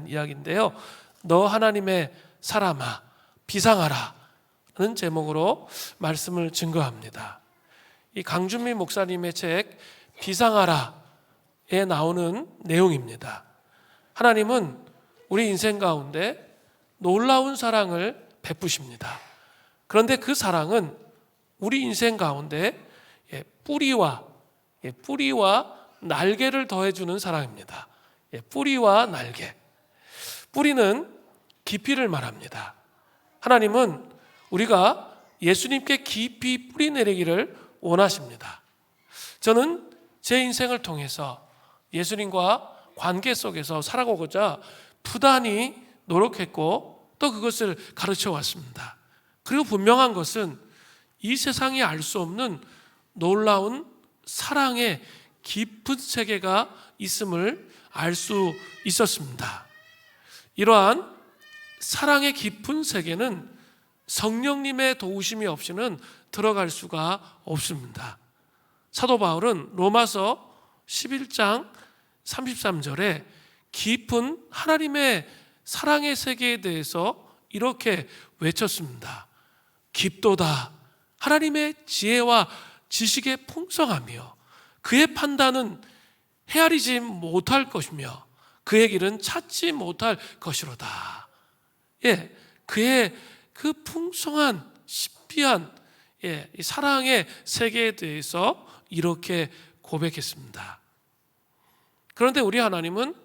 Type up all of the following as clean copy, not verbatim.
이야기인데요. 너 하나님의 사람아 비상하라 는 제목으로 말씀을 증거합니다. 이 강준미 목사님의 책 비상하라에 나오는 내용입니다. 하나님은 우리 인생 가운데 놀라운 사랑을 베푸십니다. 그런데 그 사랑은 우리 인생 가운데 뿌리와 날개를 더해주는 사랑입니다. 뿌리와 날개. 뿌리는 깊이를 말합니다. 하나님은 우리가 예수님께 깊이 뿌리 내리기를 원하십니다. 저는 제 인생을 통해서 예수님과 관계 속에서 살아가고자 부단히 노력했고 또 그것을 가르쳐 왔습니다. 그리고 분명한 것은 이 세상이 알 수 없는 놀라운 사랑의 깊은 세계가 있음을 알 수 있었습니다. 이러한 사랑의 깊은 세계는 성령님의 도우심이 없이는 들어갈 수가 없습니다. 사도 바울은 로마서 11장 33절에 깊은 하나님의 사랑의 세계에 대해서 이렇게 외쳤습니다. 깊도다. 하나님의 지혜와 지식의 풍성하며 그의 판단은 헤아리지 못할 것이며 그의 길은 찾지 못할 것이로다. 그의 그 풍성한 신비한 이 사랑의 세계에 대해서 이렇게 고백했습니다. 그런데 우리 하나님은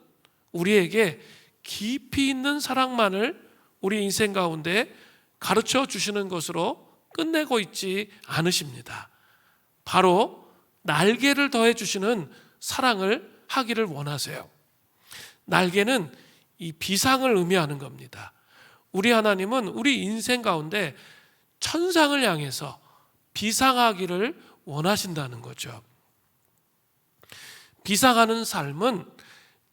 우리에게 깊이 있는 사랑만을 우리 인생 가운데 가르쳐 주시는 것으로 끝내고 있지 않으십니다. 바로 날개를 더해 주시는 사랑을 하기를 원하세요. 날개는 이 비상을 의미하는 겁니다. 우리 하나님은 우리 인생 가운데 천상을 향해서 비상하기를 원하신다는 거죠. 비상하는 삶은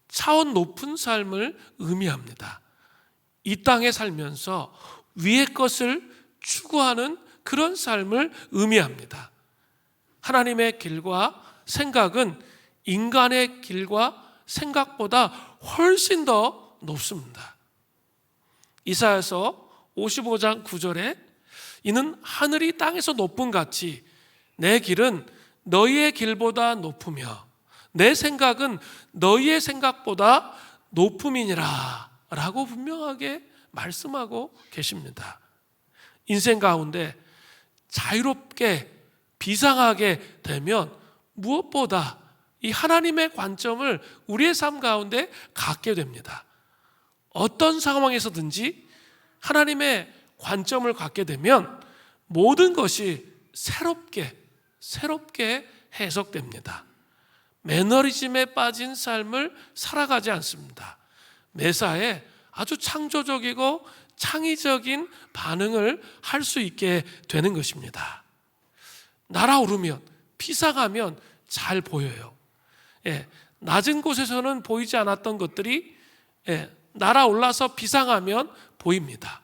차원 높은 삶을 의미합니다. 이 땅에 살면서 위의 것을 추구하는 그런 삶을 의미합니다. 하나님의 길과 생각은 인간의 길과 생각보다 훨씬 더 높습니다. 이사야서 55장 9절에 이는 하늘이 땅에서 높은 같이 내 길은 너희의 길보다 높으며 내 생각은 너희의 생각보다 높음이니라 라고 분명하게 말씀하고 계십니다. 인생 가운데 자유롭게 비상하게 되면 무엇보다 이 하나님의 관점을 우리의 삶 가운데 갖게 됩니다. 어떤 상황에서든지 하나님의 관점을 갖게 되면 모든 것이 새롭게 해석됩니다. 매너리즘에 빠진 삶을 살아가지 않습니다. 매사에 아주 창조적이고 창의적인 반응을 할 수 있게 되는 것입니다. 날아오르면 비상하면 잘 보여요. 낮은 곳에서는 보이지 않았던 것들이 날아올라서 비상하면 보입니다.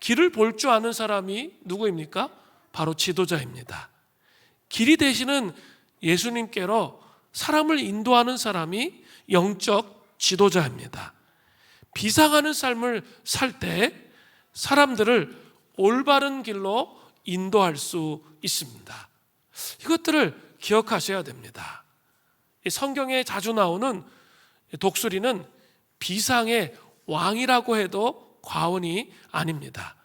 길을 볼 줄 아는 사람이 누구입니까? 바로 지도자입니다. 길이 되시는 예수님께로 사람을 인도하는 사람이 영적 지도자입니다. 비상하는 삶을 살 때 사람들을 올바른 길로 인도할 수 있습니다. 이것들을 기억하셔야 됩니다. 성경에 자주 나오는 독수리는 비상의 왕이라고 해도 과언이 아닙니다.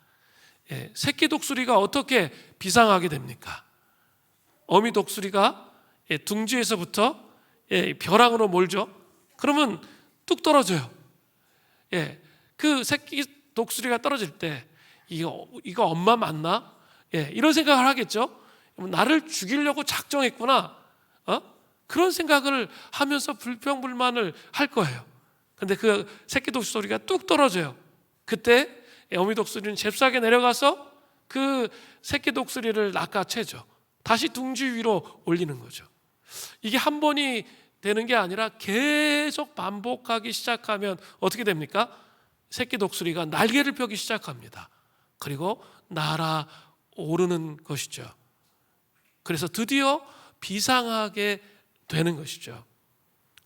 새끼 독수리가 어떻게 비상하게 됩니까? 어미 독수리가 둥지에서부터 벼랑으로 몰죠. 그러면 뚝 떨어져요. 그 새끼 독수리가 떨어질 때 이거 엄마 맞나? 이런 생각을 하겠죠. 나를 죽이려고 작정했구나. 그런 생각을 하면서 불평불만을 할 거예요. 그런데 그 새끼 독수리가 뚝 떨어져요. 그때 어미 독수리는 잽싸게 내려가서 그 새끼 독수리를 낚아채죠. 다시 둥지 위로 올리는 거죠. 이게 한 번이 되는 게 아니라 계속 반복하기 시작하면 어떻게 됩니까? 새끼 독수리가 날개를 펴기 시작합니다. 그리고 날아오르는 것이죠. 그래서 드디어 비상하게 되는 것이죠.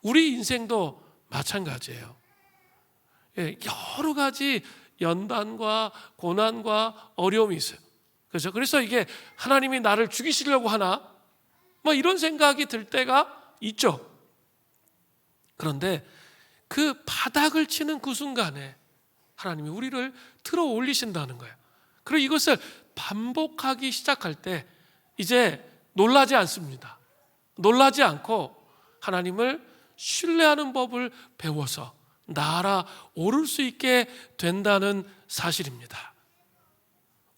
우리 인생도 마찬가지예요. 여러 가지 연단과 고난과 어려움이 있어요. 그렇죠? 그래서 이게 하나님이 나를 죽이시려고 하나? 뭐 이런 생각이 들 때가 있죠. 그런데 그 바닥을 치는 그 순간에 하나님이 우리를 들어 올리신다는 거예요. 그리고 이것을 반복하기 시작할 때 이제 놀라지 않습니다. 놀라지 않고 하나님을 신뢰하는 법을 배워서 날아오를 수 있게 된다는 사실입니다.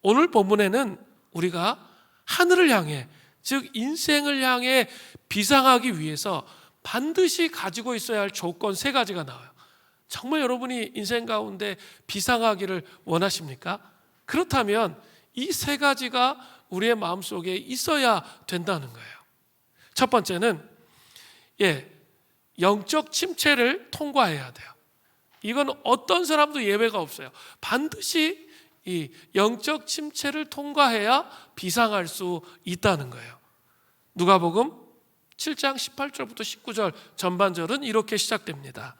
오늘 본문에는 우리가 하늘을 향해, 즉 인생을 향해 비상하기 위해서 반드시 가지고 있어야 할 조건 3가지가 나와요. 정말 여러분이 인생 가운데 비상하기를 원하십니까? 그렇다면 이 3가지가 우리의 마음속에 있어야 된다는 거예요. 첫 번째는 영적 침체를 통과해야 돼요. 이건 어떤 사람도 예외가 없어요. 반드시 이 영적 침체를 통과해야 비상할 수 있다는 거예요. 누가복음 7장 18절부터 19절 전반절은 이렇게 시작됩니다.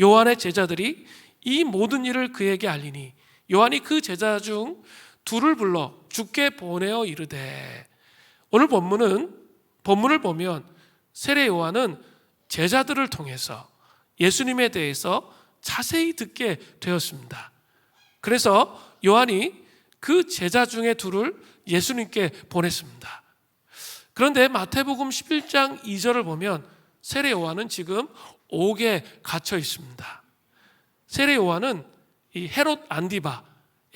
요한의 제자들이 이 모든 일을 그에게 알리니 요한이 그 제자 중 둘을 불러 주께 보내어 이르되. 오늘 본문을 보면 세례 요한은 제자들을 통해서 예수님에 대해서 자세히 듣게 되었습니다. 그래서 요한이 그 제자 중에 둘을 예수님께 보냈습니다. 그런데 마태복음 11장 2절을 보면 세례 요한은 지금 옥에 갇혀 있습니다. 세례 요한은 이 헤롯 안디바,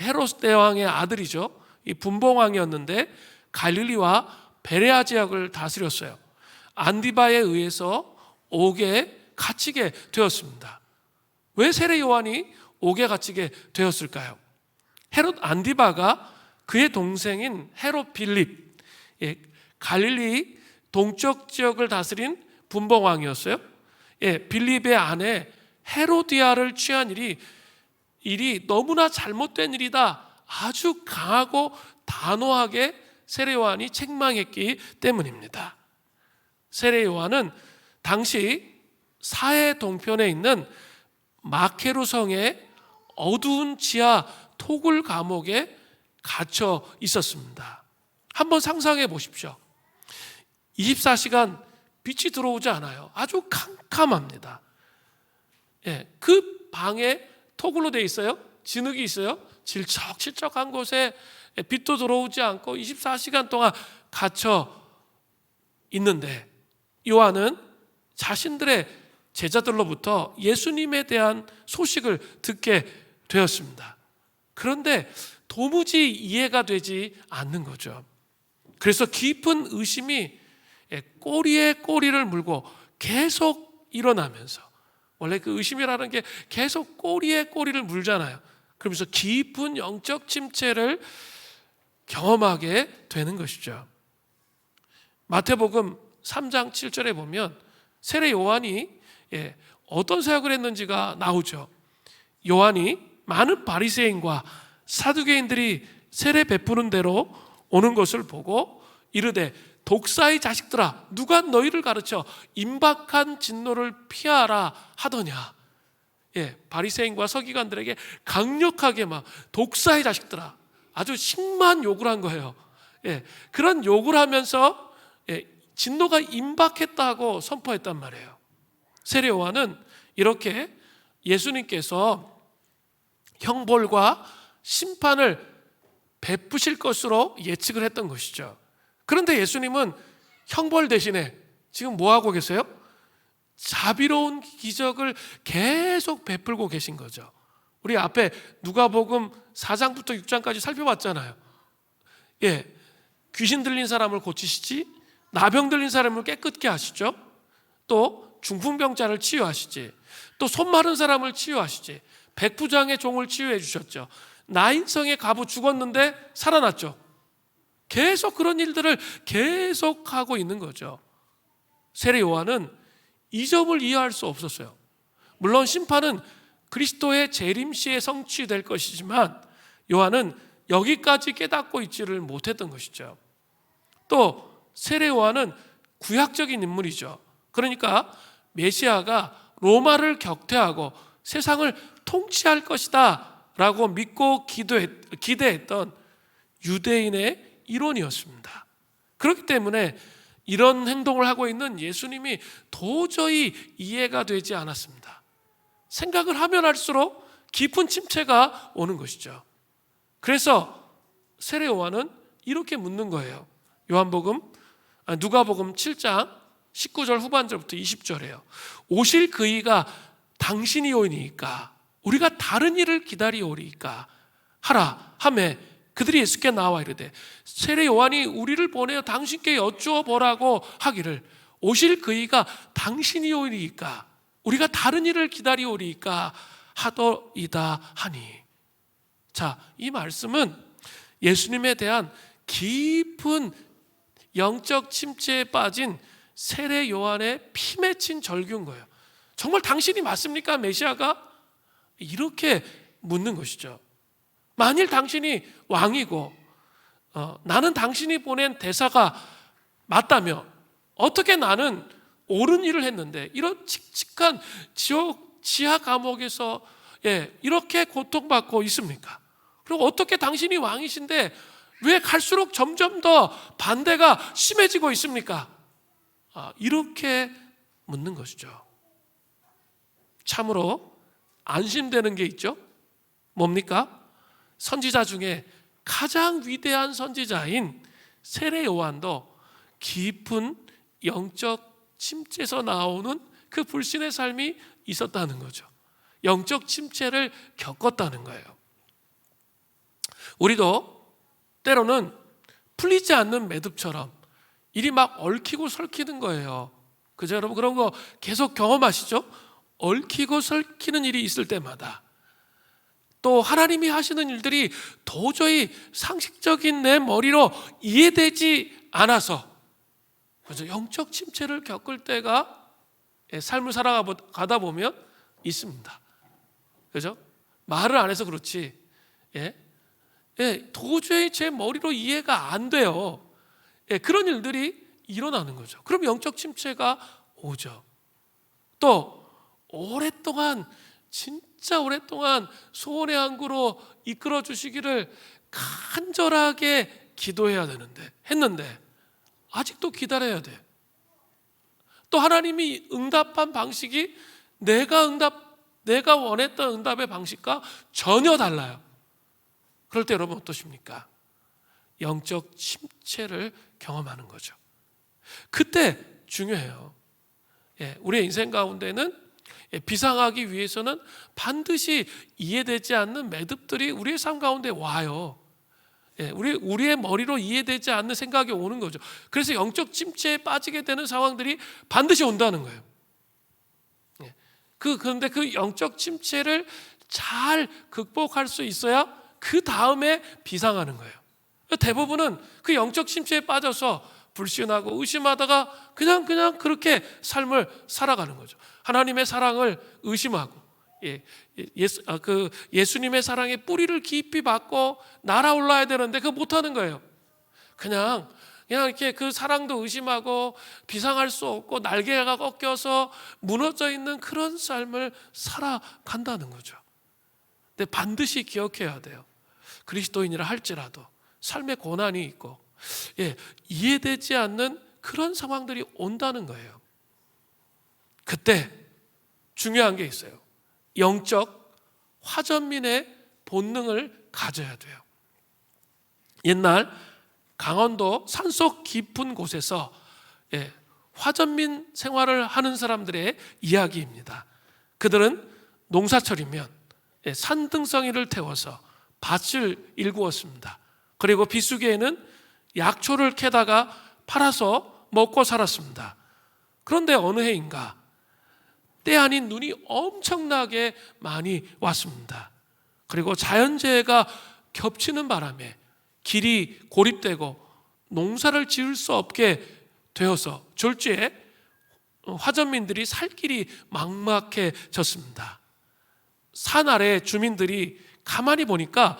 헤롯 대왕의 아들이죠. 이 분봉왕이었는데 갈릴리와 베레아 지역을 다스렸어요. 안디바에 의해서 옥에 갇히게 되었습니다. 왜 세례 요한이 옥에 갇히게 되었을까요? 헤롯 안디바가 그의 동생인 헤롯 빌립, 갈릴리 동쪽 지역을 다스린 분봉왕이었어요. 빌립의 아내 헤로디아를 취한 일이 너무나 잘못된 일이다. 아주 강하고 단호하게 세례 요한이 책망했기 때문입니다. 세례 요한은 당시 사해 동편에 있는 마케루 성의 어두운 지하 토굴 감옥에 갇혀 있었습니다. 한번 상상해 보십시오. 24시간 빛이 들어오지 않아요. 아주 캄캄합니다. 그 방에 토굴로 돼 있어요. 진흙이 있어요. 질척질척한 곳에 빛도 들어오지 않고 24시간 동안 갇혀 있는데 요한은 자신들의 제자들로부터 예수님에 대한 소식을 듣게 되었습니다. 그런데 도무지 이해가 되지 않는 거죠. 그래서 깊은 의심이 꼬리에 꼬리를 물고 계속 일어나면서, 원래 그 의심이라는 게 계속 꼬리에 꼬리를 물잖아요. 그러면서 깊은 영적 침체를 경험하게 되는 것이죠. 마태복음 3장 7절에 보면 세례 요한이 어떤 사역을 했는지가 나오죠. 요한이 많은 바리새인과 사두개인들이 세례 베푸는 대로 오는 것을 보고 이르되 독사의 자식들아, 누가 너희를 가르쳐 임박한 진노를 피하라 하더냐. 바리새인과 서기관들에게 강력하게 막 독사의 자식들아, 아주 심한 욕을 한 거예요. 그런 욕을 하면서 진노가 임박했다고 선포했단 말이에요. 세례 요한은 이렇게 예수님께서 형벌과 심판을 베푸실 것으로 예측을 했던 것이죠. 그런데 예수님은 형벌 대신에 지금 뭐 하고 계세요? 자비로운 기적을 계속 베풀고 계신 거죠. 우리 앞에 누가복음 4장부터 6장까지 살펴봤잖아요. 귀신 들린 사람을 고치시지, 나병 들린 사람을 깨끗게 하시죠. 또 중풍병자를 치유하시지, 또 손 마른 사람을 치유하시지, 백부장의 종을 치유해 주셨죠. 나인성의 과부 죽었는데 살아났죠. 계속 그런 일들을 계속하고 있는 거죠. 세례 요한은 이 점을 이해할 수 없었어요. 물론 심판은 그리스도의 재림시에 성취될 것이지만 요한은 여기까지 깨닫고 있지를 못했던 것이죠. 또 세례 요한은 구약적인 인물이죠. 그러니까 메시아가 로마를 격퇴하고 세상을 통치할 것이다 라고 믿고 기대했던 유대인의 이론이었습니다. 그렇기 때문에 이런 행동을 하고 있는 예수님이 도저히 이해가 되지 않았습니다. 생각을 하면 할수록 깊은 침체가 오는 것이죠. 그래서 세례 요한은 이렇게 묻는 거예요. 누가복음 7장 19절 후반절부터 20절이에요. 오실 그이가 당신이 오니까 우리가 다른 일을 기다리오리이까 하라 하매 그들이 예수께 나와 이르되 세례 요한이 우리를 보내어 당신께 여쭈어 보라고 하기를 오실 그이가 당신이 오리이까 우리가 다른 일을 기다리오리이까 하더이다 하니. 자, 이 말씀은 예수님에 대한 깊은 영적 침체에 빠진 세례 요한의 피 맺힌 절규인 거예요. 정말 당신이 맞습니까? 메시아가? 이렇게 묻는 것이죠. 만일 당신이 왕이고 나는 당신이 보낸 대사가 맞다면 어떻게 나는 옳은 일을 했는데 이런 칙칙한 지하 감옥에서 이렇게 고통받고 있습니까? 그리고 어떻게 당신이 왕이신데 왜 갈수록 점점 더 반대가 심해지고 있습니까? 이렇게 묻는 것이죠. 참으로 안심되는 게 있죠. 뭡니까? 선지자 중에 가장 위대한 선지자인 세례 요한도 깊은 영적 침체에서 나오는 그 불신의 삶이 있었다는 거죠. 영적 침체를 겪었다는 거예요. 우리도 때로는 풀리지 않는 매듭처럼 일이 막 얽히고 설키는 거예요. 그죠, 여러분? 그런 거 계속 경험하시죠? 얽히고 설키는 일이 있을 때마다 또 하나님이 하시는 일들이 도저히 상식적인 내 머리로 이해되지 않아서 그래서 영적 침체를 겪을 때가 삶을 살아가다 보면 있습니다. 그죠? 말을 안 해서 그렇지 도저히 제 머리로 이해가 안 돼요. 그런 일들이 일어나는 거죠. 그럼 영적 침체가 오죠. 또 오랫동안 진짜 오랫동안 소원의 항구로 이끌어 주시기를 간절하게 기도해야 했는데 아직도 기다려야 돼. 또 하나님이 응답한 방식이 내가 원했던 응답의 방식과 전혀 달라요. 그럴 때 여러분 어떠십니까? 영적 침체를 경험하는 거죠. 그때 중요해요. 우리의 인생 가운데는 비상하기 위해서는 반드시 이해되지 않는 매듭들이 우리의 삶 가운데 와요. 우리의 머리로 이해되지 않는 생각이 오는 거죠. 그래서 영적 침체에 빠지게 되는 상황들이 반드시 온다는 거예요. 그런데 그 영적 침체를 잘 극복할 수 있어야 그 다음에 비상하는 거예요. 대부분은 그 영적 침체에 빠져서 불신하고 의심하다가 그냥 그렇게 삶을 살아가는 거죠. 하나님의 사랑을 의심하고 예수님의 사랑의 뿌리를 깊이 받고 날아올라야 되는데 그거 못하는 거예요. 그냥 이렇게 그 사랑도 의심하고 비상할 수 없고 날개가 꺾여서 무너져 있는 그런 삶을 살아간다는 거죠. 근데 반드시 기억해야 돼요. 그리스도인이라 할지라도 삶의 고난이 있고 이해되지 않는 그런 상황들이 온다는 거예요. 그때 중요한 게 있어요. 영적 화전민의 본능을 가져야 돼요. 옛날 강원도 산속 깊은 곳에서 화전민 생활을 하는 사람들의 이야기입니다. 그들은 농사철이면 산등성이를 태워서 밭을 일구었습니다. 그리고 비수기에는 약초를 캐다가 팔아서 먹고 살았습니다. 그런데 어느 해인가 때 아닌 눈이 엄청나게 많이 왔습니다. 그리고 자연재해가 겹치는 바람에 길이 고립되고 농사를 지을 수 없게 되어서 졸지에 화전민들이 살 길이 막막해졌습니다. 산 아래 주민들이 가만히 보니까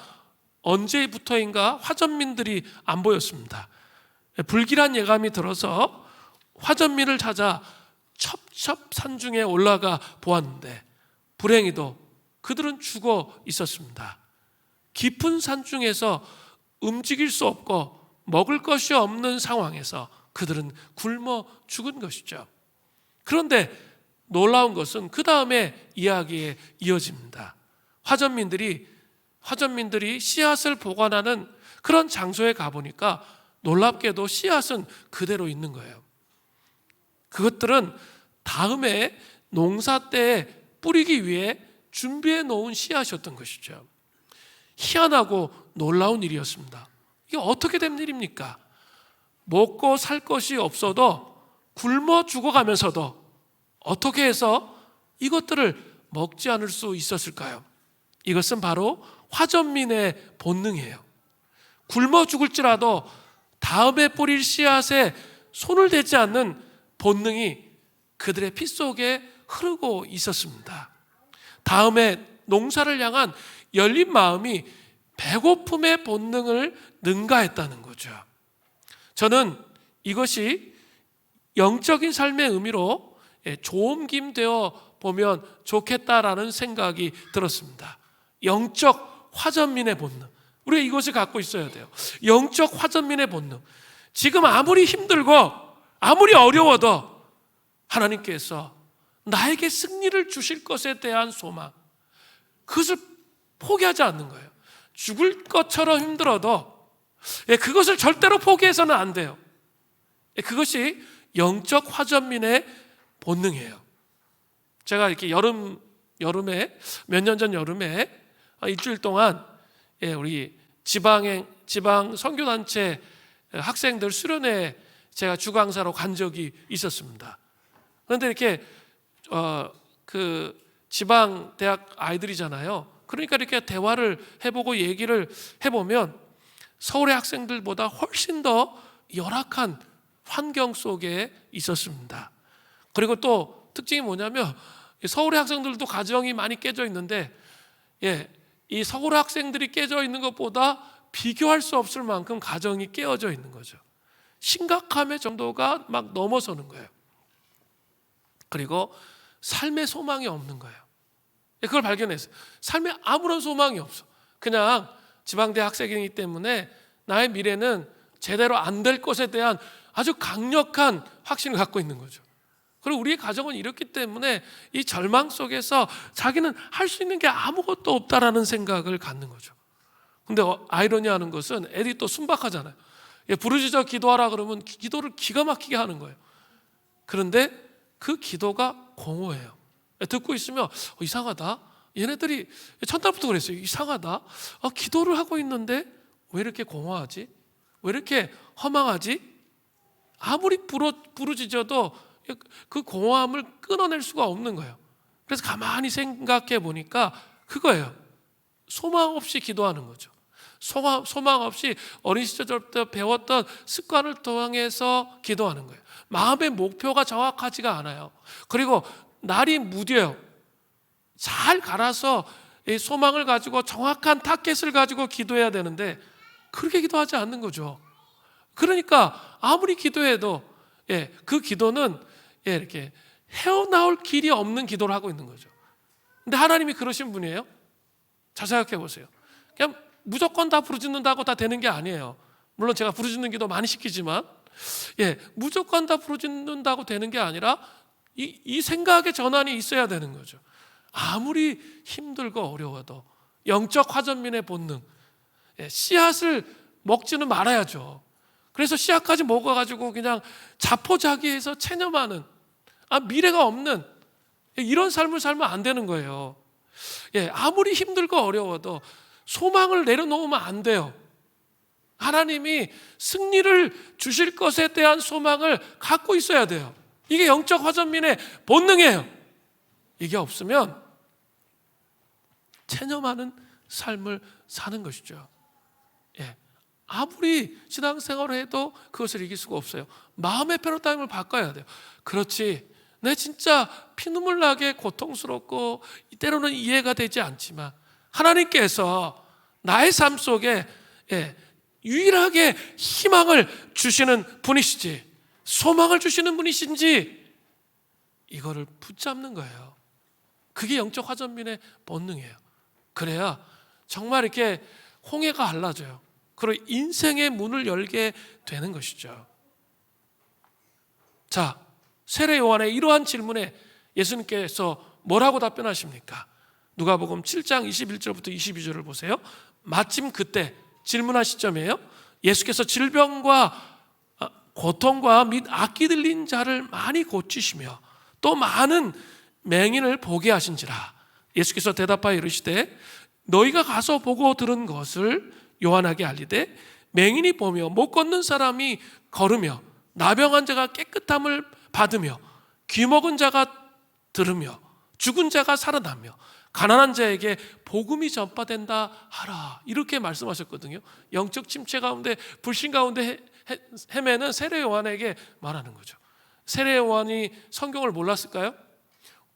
언제부터인가 화전민들이 안 보였습니다. 불길한 예감이 들어서 화전민을 찾아 첩첩산중에 올라가 보았는데 불행히도 그들은 죽어 있었습니다. 깊은 산중에서 움직일 수 없고 먹을 것이 없는 상황에서 그들은 굶어 죽은 것이죠. 그런데 놀라운 것은 그 다음에 이야기에 이어집니다. 화전민들이 씨앗을 보관하는 그런 장소에 가보니까 놀랍게도 씨앗은 그대로 있는 거예요. 그것들은 다음에 농사 때에 뿌리기 위해 준비해 놓은 씨앗이었던 것이죠. 희한하고 놀라운 일이었습니다. 이게 어떻게 된 일입니까? 먹고 살 것이 없어도 굶어 죽어가면서도 어떻게 해서 이것들을 먹지 않을 수 있었을까요? 이것은 바로 화전민의 본능이에요. 굶어 죽을지라도 다음에 뿌릴 씨앗에 손을 대지 않는 본능이 그들의 피 속에 흐르고 있었습니다. 다음에 농사를 향한 열린 마음이 배고픔의 본능을 능가했다는 거죠. 저는 이것이 영적인 삶의 의미로 조옮김되어 보면 좋겠다라는 생각이 들었습니다. 영적 화전민의 본능, 우리가 이것을 갖고 있어야 돼요. 영적 화전민의 본능. 지금 아무리 힘들고 아무리 어려워도 하나님께서 나에게 승리를 주실 것에 대한 소망, 그것을 포기하지 않는 거예요. 죽을 것처럼 힘들어도 그것을 절대로 포기해서는 안 돼요. 그것이 영적 화전민의 본능이에요. 제가 이렇게 여름에 몇 년 전 여름에 일주일 동안 우리 지방 선교단체 학생들 수련회 제가 주강사로 간 적이 있었습니다. 그런데 이렇게 그 지방 대학 아이들이잖아요. 그러니까 이렇게 대화를 해보고 얘기를 해보면 서울의 학생들보다 훨씬 더 열악한 환경 속에 있었습니다. 그리고 또 특징이 뭐냐면 서울의 학생들도 가정이 많이 깨져 있는데 이 서울 학생들이 깨져 있는 것보다 비교할 수 없을 만큼 가정이 깨어져 있는 거죠. 심각함의 정도가 막 넘어서는 거예요. 그리고 삶의 소망이 없는 거예요. 그걸 발견했어요. 삶에 아무런 소망이 없어. 그냥 지방대 학생이기 때문에 나의 미래는 제대로 안 될 것에 대한 아주 강력한 확신을 갖고 있는 거죠. 그리고 우리의 가정은 이렇기 때문에 이 절망 속에서 자기는 할 수 있는 게 아무것도 없다라는 생각을 갖는 거죠. 근데 아이러니하는 것은 애들이 또 순박하잖아요. 부르짖어 기도하라 그러면 기도를 기가 막히게 하는 거예요. 그런데 그 기도가 공허해요. 듣고 있으면 이상하다. 얘네들이 첫날부터 그랬어요. 이상하다. 기도를 하고 있는데 왜 이렇게 공허하지? 왜 이렇게 허망하지? 아무리 부르짖어도 그 공허함을 끊어낼 수가 없는 거예요. 그래서 가만히 생각해 보니까 그거예요. 소망 없이 기도하는 거죠. 소망 없이 어린 시절부터 배웠던 습관을 통해서 기도하는 거예요. 마음의 목표가 정확하지가 않아요. 그리고 날이 무뎌요. 잘 갈아서 이 소망을 가지고 정확한 타겟을 가지고 기도해야 되는데 그렇게 기도하지 않는 거죠. 그러니까 아무리 기도해도 그 기도는 이렇게 헤어나올 길이 없는 기도를 하고 있는 거죠. 근데 하나님이 그러신 분이에요? 잘 생각해 보세요. 그냥 무조건 다 부르짖는다고 다 되는 게 아니에요. 물론 제가 부르짖는 기도 많이 시키지만 무조건 다 부르짖는다고 되는 게 아니라 이 생각의 전환이 있어야 되는 거죠. 아무리 힘들고 어려워도 영적 화전민의 본능, 씨앗을 먹지는 말아야죠. 그래서 씨앗까지 먹어가지고 그냥 자포자기해서 체념하는 미래가 없는 이런 삶을 살면 안 되는 거예요. 아무리 힘들고 어려워도 소망을 내려놓으면 안 돼요. 하나님이 승리를 주실 것에 대한 소망을 갖고 있어야 돼요. 이게 영적 화전민의 본능이에요. 이게 없으면 체념하는 삶을 사는 것이죠. 아무리 신앙생활을 해도 그것을 이길 수가 없어요. 마음의 패러다임을 바꿔야 돼요. 그렇지, 내 진짜 피눈물 나게 고통스럽고 때로는 이해가 되지 않지만 하나님께서 나의 삶 속에 유일하게 희망을 주시는 분이시지, 소망을 주시는 분이신지 이거를 붙잡는 거예요. 그게 영적 화전민의 본능이에요. 그래야 정말 이렇게 홍해가 갈라져요. 그리고 인생의 문을 열게 되는 것이죠. 자, 세례 요한의 이러한 질문에 예수님께서 뭐라고 답변하십니까? 누가복음 7장 21절부터 22절을 보세요. 마침 그때 질문한 시점이에요. 예수께서 질병과 고통과 및 악기 들린 자를 많이 고치시며 또 많은 맹인을 보게 하신지라. 예수께서 대답하여 이르시되 너희가 가서 보고 들은 것을 요한에게 알리되 맹인이 보며 못 걷는 사람이 걸으며 나병한 자가 깨끗함을 받으며 귀먹은 자가 들으며 죽은 자가 살아나며 가난한 자에게 복음이 전파된다 하라. 이렇게 말씀하셨거든요. 영적 침체 가운데 불신 가운데 헤매는 세례 요한에게 말하는 거죠. 세례 요한이 성경을 몰랐을까요?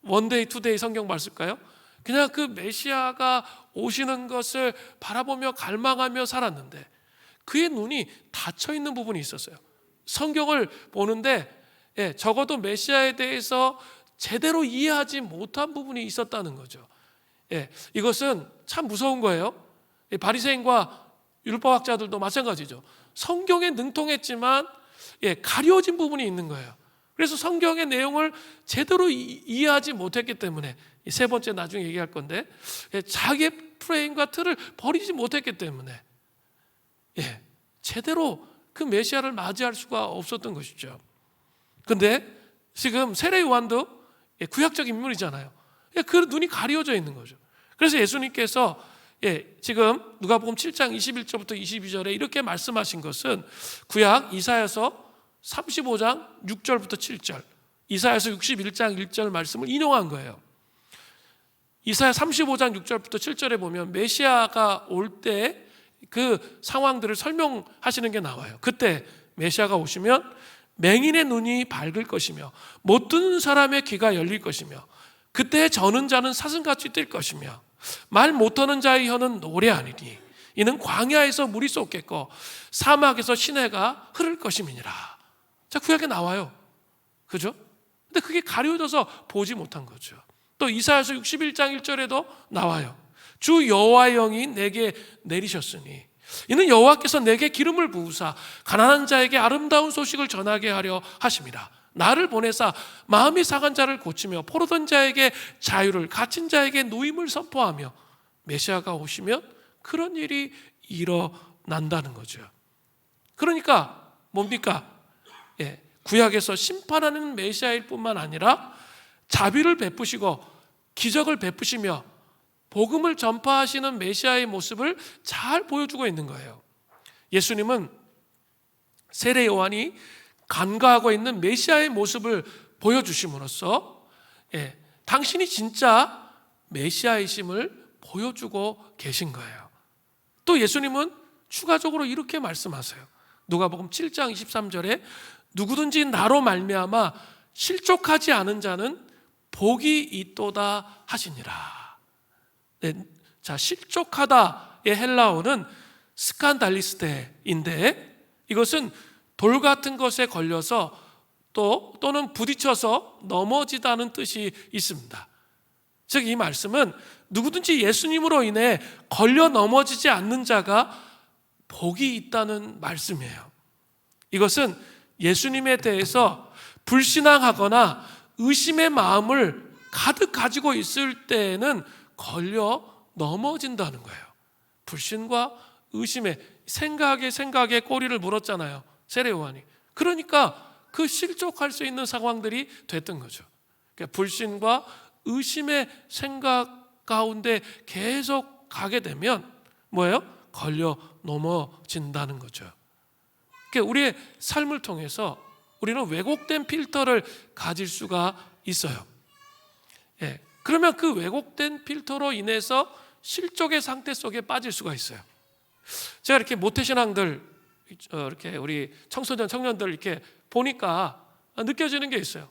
원데이 투데이 성경 봤을까요? 그냥 그 메시아가 오시는 것을 바라보며 갈망하며 살았는데 그의 눈이 닫혀 있는 부분이 있었어요. 성경을 보는데 적어도 메시아에 대해서 제대로 이해하지 못한 부분이 있었다는 거죠. 이것은 참 무서운 거예요. 바리새인과 율법학자들도 마찬가지죠. 성경에 능통했지만 가려진 부분이 있는 거예요. 그래서 성경의 내용을 제대로 이해하지 못했기 때문에 세 번째 나중에 얘기할 건데 자기의 프레임과 틀을 버리지 못했기 때문에 제대로 그 메시아를 맞이할 수가 없었던 것이죠. 그런데 지금 세례 요한도 구약적 인물이잖아요. 그 눈이 가려져 있는 거죠. 그래서 예수님께서 지금 누가복음 7장 21절부터 22절에 이렇게 말씀하신 것은 구약 이사야서 35장 6절부터 7절, 이사야서 61장 1절 말씀을 인용한 거예요. 이사야 35장 6절부터 7절에 보면 메시아가 올 때 그 상황들을 설명하시는 게 나와요. 그때 메시아가 오시면 맹인의 눈이 밝을 것이며 못 듣는 사람의 귀가 열릴 것이며 그때 저는 자는 사슴같이 뛸 것이며 말 못하는 자의 혀는 노래하리니 이는 광야에서 물이 쏟겠고 사막에서 시내가 흐를 것임이니라. 자, 구약에 나와요. 그죠? 근데 그게 가려져서 보지 못한 거죠. 또 이사야서 61장 1절에도 나와요. 주 여호와의 영이 내게 내리셨으니 이는 여호와께서 내게 기름을 부으사 가난한 자에게 아름다운 소식을 전하게 하려 하심이라. 나를 보내사 마음이 상한 자를 고치며 포로된 자에게 자유를, 갇힌 자에게 노임을 선포하며. 메시아가 오시면 그런 일이 일어난다는 거죠. 그러니까 뭡니까? 구약에서 심판하는 메시아일 뿐만 아니라 자비를 베푸시고 기적을 베푸시며 복음을 전파하시는 메시아의 모습을 잘 보여주고 있는 거예요. 예수님은 세례 요한이 간과하고 있는 메시아의 모습을 보여주심으로써 당신이 진짜 메시아이심을 보여주고 계신 거예요. 또 예수님은 추가적으로 이렇게 말씀하세요. 누가복음 7장 23절에 누구든지 나로 말미암아 실족하지 않은 자는 복이 있도다 하시니라. 자, 실족하다의 헬라어는 스칸달리스테인데 이것은 돌 같은 것에 걸려서 또는 부딪혀서 넘어지다는 뜻이 있습니다. 즉 이 말씀은 누구든지 예수님으로 인해 걸려 넘어지지 않는 자가 복이 있다는 말씀이에요. 이것은 예수님에 대해서 불신앙하거나 의심의 마음을 가득 가지고 있을 때에는 걸려 넘어진다는 거예요. 불신과 의심의 생각에 꼬리를 물었잖아요, 세례 요한이. 그러니까 그 실족할 수 있는 상황들이 됐던 거죠. 그러니까 불신과 의심의 생각 가운데 계속 가게 되면 뭐예요? 걸려 넘어진다는 거죠. 그러니까 우리의 삶을 통해서 우리는 왜곡된 필터를 가질 수가 있어요. 그러면 그 왜곡된 필터로 인해서 실족의 상태 속에 빠질 수가 있어요. 제가 이렇게 모태신앙들, 이렇게 우리 청소년, 청년들 이렇게 보니까 느껴지는 게 있어요.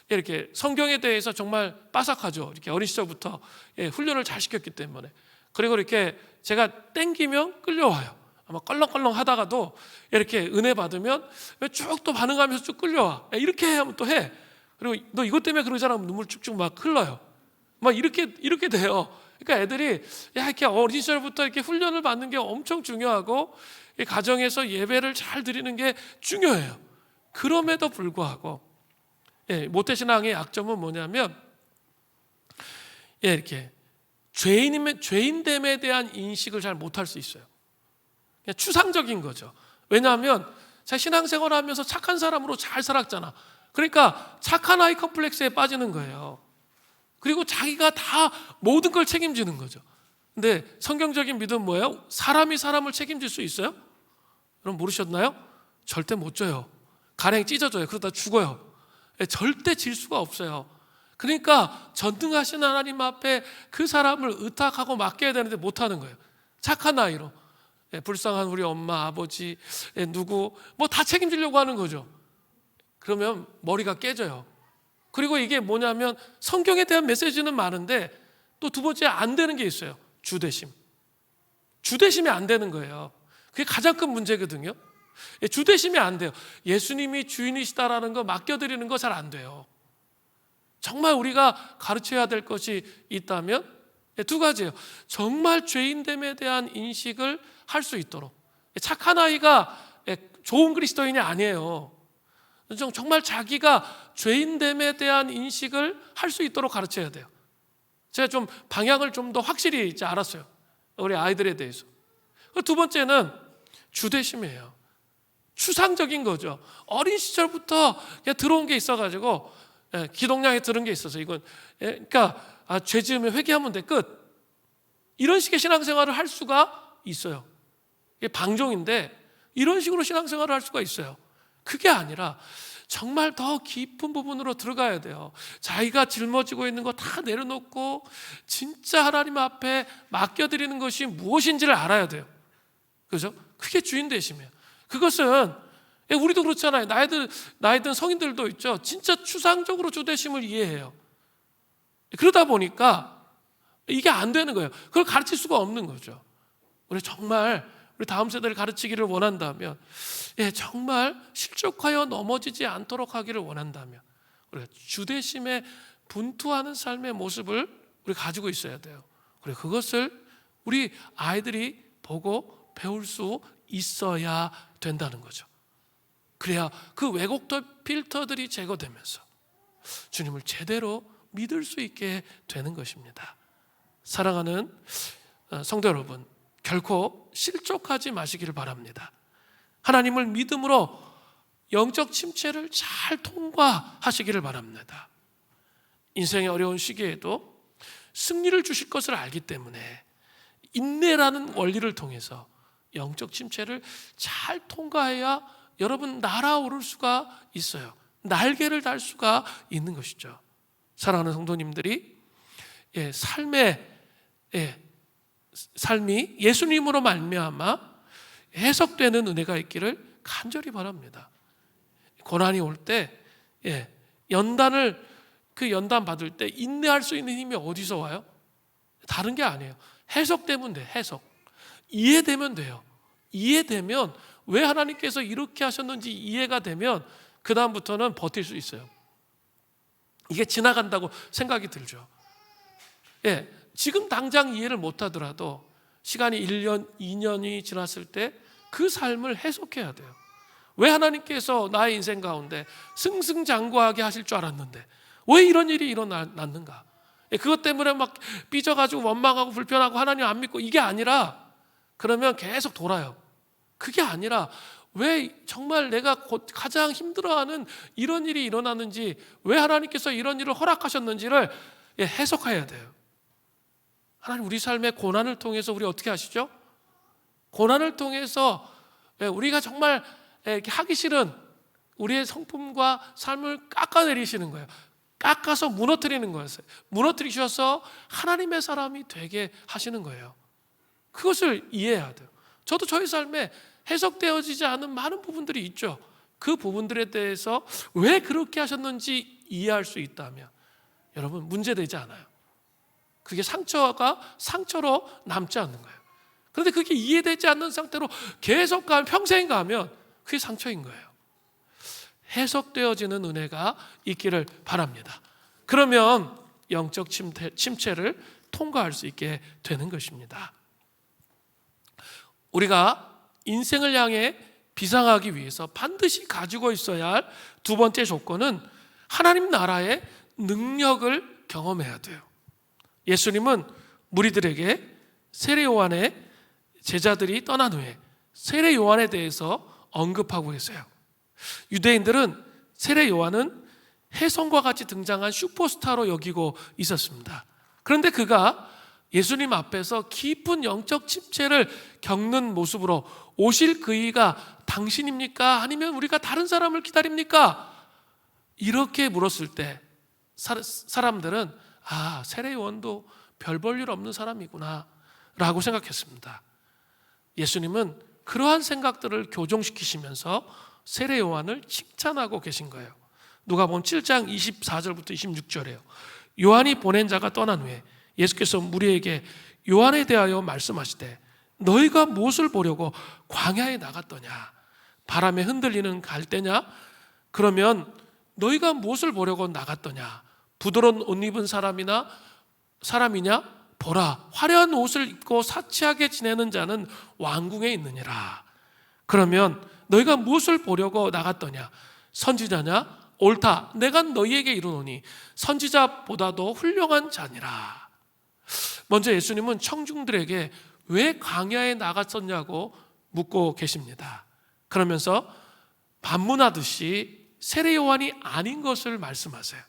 이렇게 성경에 대해서 정말 빠삭하죠. 이렇게 어린 시절부터 훈련을 잘 시켰기 때문에. 그리고 이렇게 제가 땡기면 끌려와요. 아마 껄렁껄렁 하다가도 이렇게 은혜 받으면 쭉 또 반응하면서 쭉 끌려와. 이렇게 하면 또 해. 그리고 너 이것 때문에 그러잖아. 눈물 쭉쭉 막 흘러요. 막 이렇게 돼요. 그러니까 애들이 이렇게 어린 시절부터 이렇게 훈련을 받는 게 엄청 중요하고, 이 가정에서 예배를 잘 드리는 게 중요해요. 그럼에도 불구하고 모태신앙의 약점은 뭐냐면 이렇게 죄인됨에 대한 인식을 잘 못할 수 있어요. 그냥 추상적인 거죠. 왜냐하면 제가 신앙생활을 하면서 착한 사람으로 잘 살았잖아. 그러니까 착한 아이 컴플렉스에 빠지는 거예요. 그리고 자기가 다 모든 걸 책임지는 거죠. 근데 성경적인 믿음은 뭐예요? 사람이 사람을 책임질 수 있어요? 여러분 모르셨나요? 절대 못 져요. 가랭이 찢어져요. 그러다 죽어요. 절대 질 수가 없어요. 그러니까 전능하신 하나님 앞에 그 사람을 의탁하고 맡겨야 되는데 못하는 거예요. 착한 아이로. 불쌍한 우리 엄마, 아버지, 누구 뭐 다 책임지려고 하는 거죠. 그러면 머리가 깨져요. 그리고 이게 뭐냐면 성경에 대한 메시지는 많은데 또 두 번째 안 되는 게 있어요. 주대심. 주대심이 안 되는 거예요. 그게 가장 큰 문제거든요. 주대심이 안 돼요. 예수님이 주인이시다라는 거 맡겨드리는 거 잘 안 돼요. 정말 우리가 가르쳐야 될 것이 있다면 두 가지예요. 정말 죄인됨에 대한 인식을 할 수 있도록. 착한 아이가 좋은 그리스도인이 아니에요. 정말 자기가 죄인됨에 대한 인식을 할 수 있도록 가르쳐야 돼요. 제가 좀 방향을 좀 더 확실히 이제 알았어요. 우리 아이들에 대해서. 두 번째는 주대심이에요. 추상적인 거죠. 어린 시절부터 들어온 게 있어가지고 기독량에 들은 게 있어서 이건 그러니까 죄 지으면 회개하면 돼 끝. 이런 식의 신앙생활을 할 수가 있어요. 이게 방종인데 이런 식으로 신앙생활을 할 수가 있어요. 그게 아니라 정말 더 깊은 부분으로 들어가야 돼요. 자기가 짊어지고 있는 거 다 내려놓고 진짜 하나님 앞에 맡겨드리는 것이 무엇인지를 알아야 돼요. 그죠? 그게 주인되심이에요. 그것은 우리도 그렇잖아요. 나이 든 성인들도 있죠. 진짜 추상적으로 주되심을 이해해요. 그러다 보니까 이게 안 되는 거예요. 그걸 가르칠 수가 없는 거죠. 우리 정말 우리 다음 세대를 가르치기를 원한다면, 정말 실족하여 넘어지지 않도록 하기를 원한다면 우리가 주대심에 분투하는 삶의 모습을 우리 가지고 있어야 돼요. 그리고 그것을 우리 아이들이 보고 배울 수 있어야 된다는 거죠. 그래야 그 왜곡된 필터들이 제거되면서 주님을 제대로 믿을 수 있게 되는 것입니다. 사랑하는 성도 여러분, 결코 실족하지 마시기를 바랍니다. 하나님을 믿음으로 영적 침체를 잘 통과하시기를 바랍니다. 인생의 어려운 시기에도 승리를 주실 것을 알기 때문에 인내라는 원리를 통해서 영적 침체를 잘 통과해야 여러분 날아오를 수가 있어요. 날개를 달 수가 있는 것이죠. 사랑하는 성도님들이 삶이 예수님으로 말미암아 해석되는 은혜가 있기를 간절히 바랍니다. 고난이 올 때 그 연단 받을 때 인내할 수 있는 힘이 어디서 와요? 다른 게 아니에요. 해석되면 돼. 해석. 이해되면 돼요. 이해되면 왜 하나님께서 이렇게 하셨는지 이해가 되면 그 다음부터는 버틸 수 있어요. 이게 지나간다고 생각이 들죠. 지금 당장 이해를 못하더라도 시간이 1년, 2년이 지났을 때 그 삶을 해석해야 돼요. 왜 하나님께서 나의 인생 가운데 승승장구하게 하실 줄 알았는데 왜 이런 일이 일어났는가? 그것 때문에 막 삐져가지고 원망하고 불편하고 하나님 안 믿고 이게 아니라 그러면 계속 돌아요. 그게 아니라 왜 정말 내가 가장 힘들어하는 이런 일이 일어나는지, 왜 하나님께서 이런 일을 허락하셨는지를 해석해야 돼요. 하나님 우리 삶의 고난을 통해서 우리 어떻게 하시죠? 고난을 통해서 우리가 정말 하기 싫은 우리의 성품과 삶을 깎아내리시는 거예요. 깎아서 무너뜨리는 거였어요. 무너뜨리셔서 하나님의 사람이 되게 하시는 거예요. 그것을 이해해야 돼요. 저도 저희 삶에 해석되어지지 않은 많은 부분들이 있죠. 그 부분들에 대해서 왜 그렇게 하셨는지 이해할 수 있다면 여러분 문제되지 않아요. 그게 상처가 상처로 남지 않는 거예요. 그런데 그게 이해되지 않는 상태로 계속 가면 평생 가면 그게 상처인 거예요. 해석되어지는 은혜가 있기를 바랍니다. 그러면 영적 침체를 통과할 수 있게 되는 것입니다. 우리가 인생을 향해 비상하기 위해서 반드시 가지고 있어야 할 두 번째 조건은 하나님 나라의 능력을 경험해야 돼요. 예수님은 무리들에게 세례 요한의 제자들이 떠난 후에 세례 요한에 대해서 언급하고 계세요. 유대인들은 세례 요한은 혜성과 같이 등장한 슈퍼스타로 여기고 있었습니다. 그런데 그가 예수님 앞에서 깊은 영적 침체를 겪는 모습으로 오실 그이가 당신입니까? 아니면 우리가 다른 사람을 기다립니까? 이렇게 물었을 때 사람들은 세례 요한도 별 볼 일 없는 사람이구나 라고 생각했습니다. 예수님은 그러한 생각들을 교정시키시면서 세례 요한을 칭찬하고 계신 거예요. 누가복음 7장 24절부터 26절이에요. 요한이 보낸 자가 떠난 후에 예수께서 무리에게 요한에 대하여 말씀하시되 너희가 무엇을 보려고 광야에 나갔더냐? 바람에 흔들리는 갈대냐? 그러면 너희가 무엇을 보려고 나갔더냐? 부드러운 옷 입은 사람이냐? 보라, 화려한 옷을 입고 사치하게 지내는 자는 왕궁에 있느니라. 그러면 너희가 무엇을 보려고 나갔더냐? 선지자냐? 옳다, 내가 너희에게 이르노니 선지자보다도 훌륭한 자니라. 먼저 예수님은 청중들에게 왜 광야에 나갔었냐고 묻고 계십니다. 그러면서 반문하듯이 세례 요한이 아닌 것을 말씀하세요.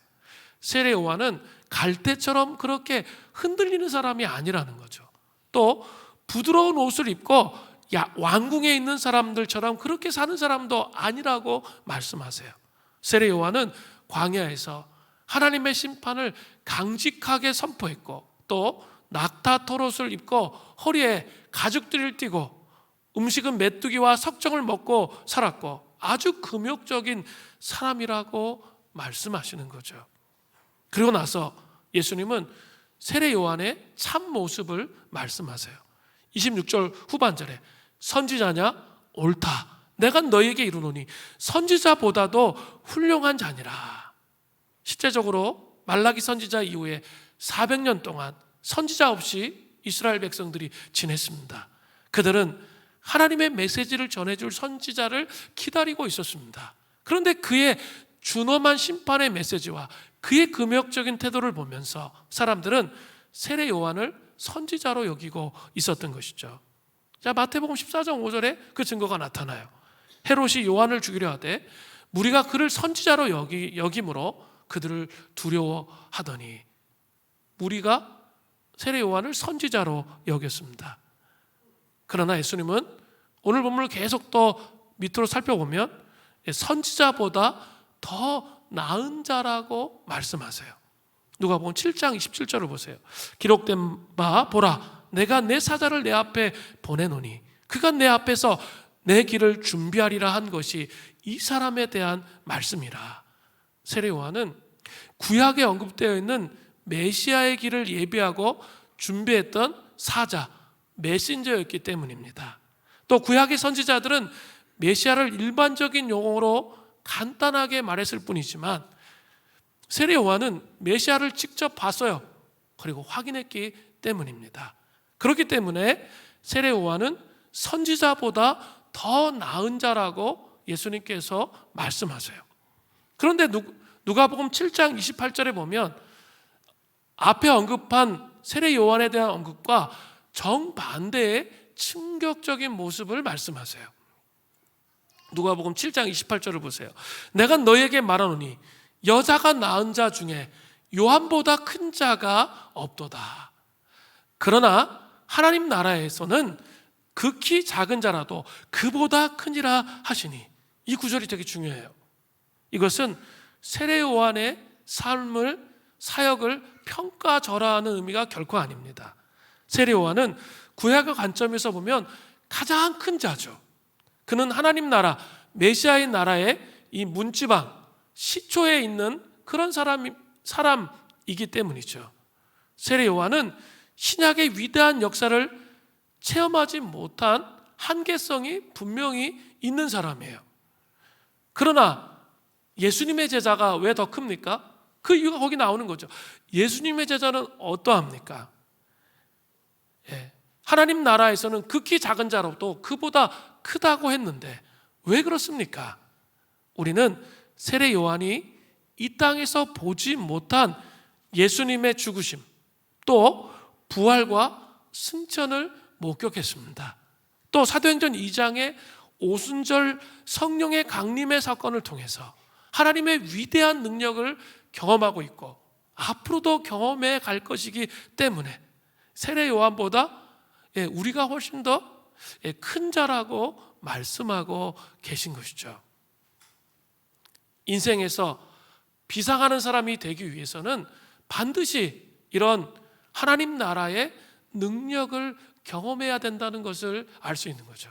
세례 요한은 갈대처럼 그렇게 흔들리는 사람이 아니라는 거죠. 또 부드러운 옷을 입고 왕궁에 있는 사람들처럼 그렇게 사는 사람도 아니라고 말씀하세요. 세례 요한은 광야에서 하나님의 심판을 강직하게 선포했고 또 낙타 털옷을 입고 허리에 가죽들을 띠고 음식은 메뚜기와 석정을 먹고 살았고 아주 금욕적인 사람이라고 말씀하시는 거죠. 그리고 나서 예수님은 세례 요한의 참 모습을 말씀하세요. 26절 후반절에 선지자냐? 옳다, 내가 너희에게 이르노니 선지자보다도 훌륭한 자니라. 실제적으로 말라기 선지자 이후에 400년 동안 선지자 없이 이스라엘 백성들이 지냈습니다. 그들은 하나님의 메시지를 전해줄 선지자를 기다리고 있었습니다. 그런데 그의 준엄한 심판의 메시지와 그의 금욕적인 태도를 보면서 사람들은 세례 요한을 선지자로 여기고 있었던 것이죠. 자, 마태복음 14장 5절에 그 증거가 나타나요. 헤롯이 요한을 죽이려 하되 무리가 그를 선지자로 여김으로 그들을 두려워하더니 무리가 세례 요한을 선지자로 여겼습니다. 그러나 예수님은 오늘 본문을 계속 또 밑으로 살펴보면 선지자보다 더 나은 자라고 말씀하세요. 누가복음 7장 27절을 보세요. 기록된 바 보라, 내가 내 사자를 내 앞에 보내노니 그가 내 앞에서 내 길을 준비하리라 한 것이 이 사람에 대한 말씀이라. 세례 요한은 구약에 언급되어 있는 메시아의 길을 예비하고 준비했던 사자, 메신저였기 때문입니다. 또 구약의 선지자들은 메시아를 일반적인 용어로 간단하게 말했을 뿐이지만 세례 요한은 메시아를 직접 봤어요. 그리고 확인했기 때문입니다. 그렇기 때문에 세례 요한은 선지자보다 더 나은 자라고 예수님께서 말씀하세요. 그런데 누가복음 7장 28절에 보면 앞에 언급한 세례 요한에 대한 언급과 정반대의 충격적인 모습을 말씀하세요. 누가복음 7장 28절을 보세요. 내가 너에게 말하노니 여자가 낳은 자 중에 요한보다 큰 자가 없도다. 그러나 하나님 나라에서는 극히 작은 자라도 그보다 크니라 하시니. 이 구절이 되게 중요해요. 이것은 세례 요한의 삶을, 사역을 평가절하하는 의미가 결코 아닙니다. 세례 요한은 구약의 관점에서 보면 가장 큰 자죠. 그는 하나님 나라, 메시아의 나라의 이 문지방, 시초에 있는 그런 사람이기 때문이죠. 세례 요한은 신약의 위대한 역사를 체험하지 못한 한계성이 분명히 있는 사람이에요. 그러나 예수님의 제자가 왜 더 큽니까? 그 이유가 거기 나오는 거죠. 예수님의 제자는 어떠합니까? 하나님 나라에서는 극히 작은 자로도 그보다 크다고 했는데 왜 그렇습니까? 우리는 세례 요한이 이 땅에서 보지 못한 예수님의 죽으심, 또 부활과 승천을 목격했습니다. 또 사도행전 2장의 오순절 성령의 강림의 사건을 통해서 하나님의 위대한 능력을 경험하고 있고 앞으로도 경험해 갈 것이기 때문에 세례 요한보다 우리가 훨씬 더 큰 자라고 말씀하고 계신 것이죠. 인생에서 비상하는 사람이 되기 위해서는 반드시 이런 하나님 나라의 능력을 경험해야 된다는 것을 알 수 있는 거죠.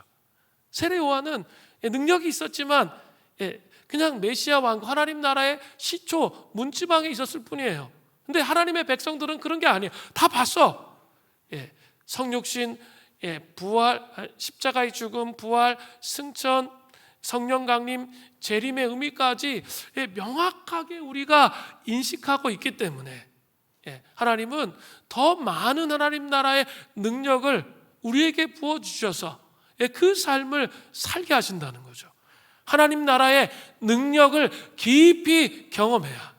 세례 요한은 능력이 있었지만 그냥 메시아 왕국 하나님 나라의 시초 문지방에 있었을 뿐이에요. 근데 하나님의 백성들은 그런 게 아니에요. 다 봤어. 성육신, 부활, 십자가의 죽음, 부활, 승천, 성령 강림, 재림의 의미까지 명확하게 우리가 인식하고 있기 때문에 하나님은 더 많은 하나님 나라의 능력을 우리에게 부어주셔서 그 삶을 살게 하신다는 거죠. 하나님 나라의 능력을 깊이 경험해야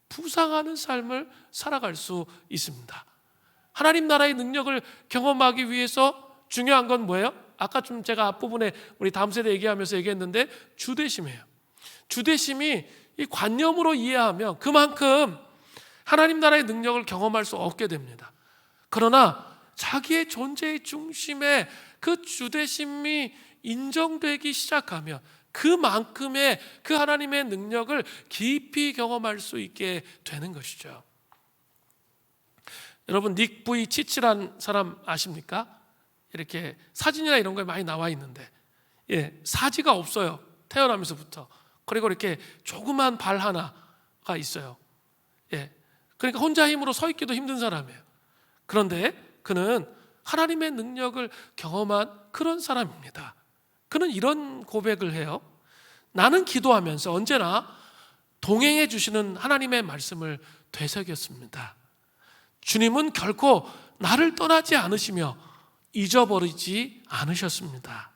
부상하는 삶을 살아갈 수 있습니다. 하나님 나라의 능력을 경험하기 위해서 중요한 건 뭐예요? 아까 좀 제가 앞부분에 우리 다음 세대 얘기하면서 얘기했는데 주대심이에요. 주대심이 이 관념으로 이해하면 그만큼 하나님 나라의 능력을 경험할 수 없게 됩니다. 그러나 자기의 존재의 중심에 그 주대심이 인정되기 시작하면 그만큼의 그 하나님의 능력을 깊이 경험할 수 있게 되는 것이죠. 여러분 닉 부이치치라는 사람 아십니까? 이렇게 사진이나 이런 거에 많이 나와 있는데 사지가 없어요. 태어나면서부터. 그리고 이렇게 조그만 발 하나가 있어요. 그러니까 혼자 힘으로 서 있기도 힘든 사람이에요. 그런데 그는 하나님의 능력을 경험한 그런 사람입니다. 그는 이런 고백을 해요. 나는 기도하면서 언제나 동행해 주시는 하나님의 말씀을 되새겼습니다. 주님은 결코 나를 떠나지 않으시며 잊어버리지 않으셨습니다.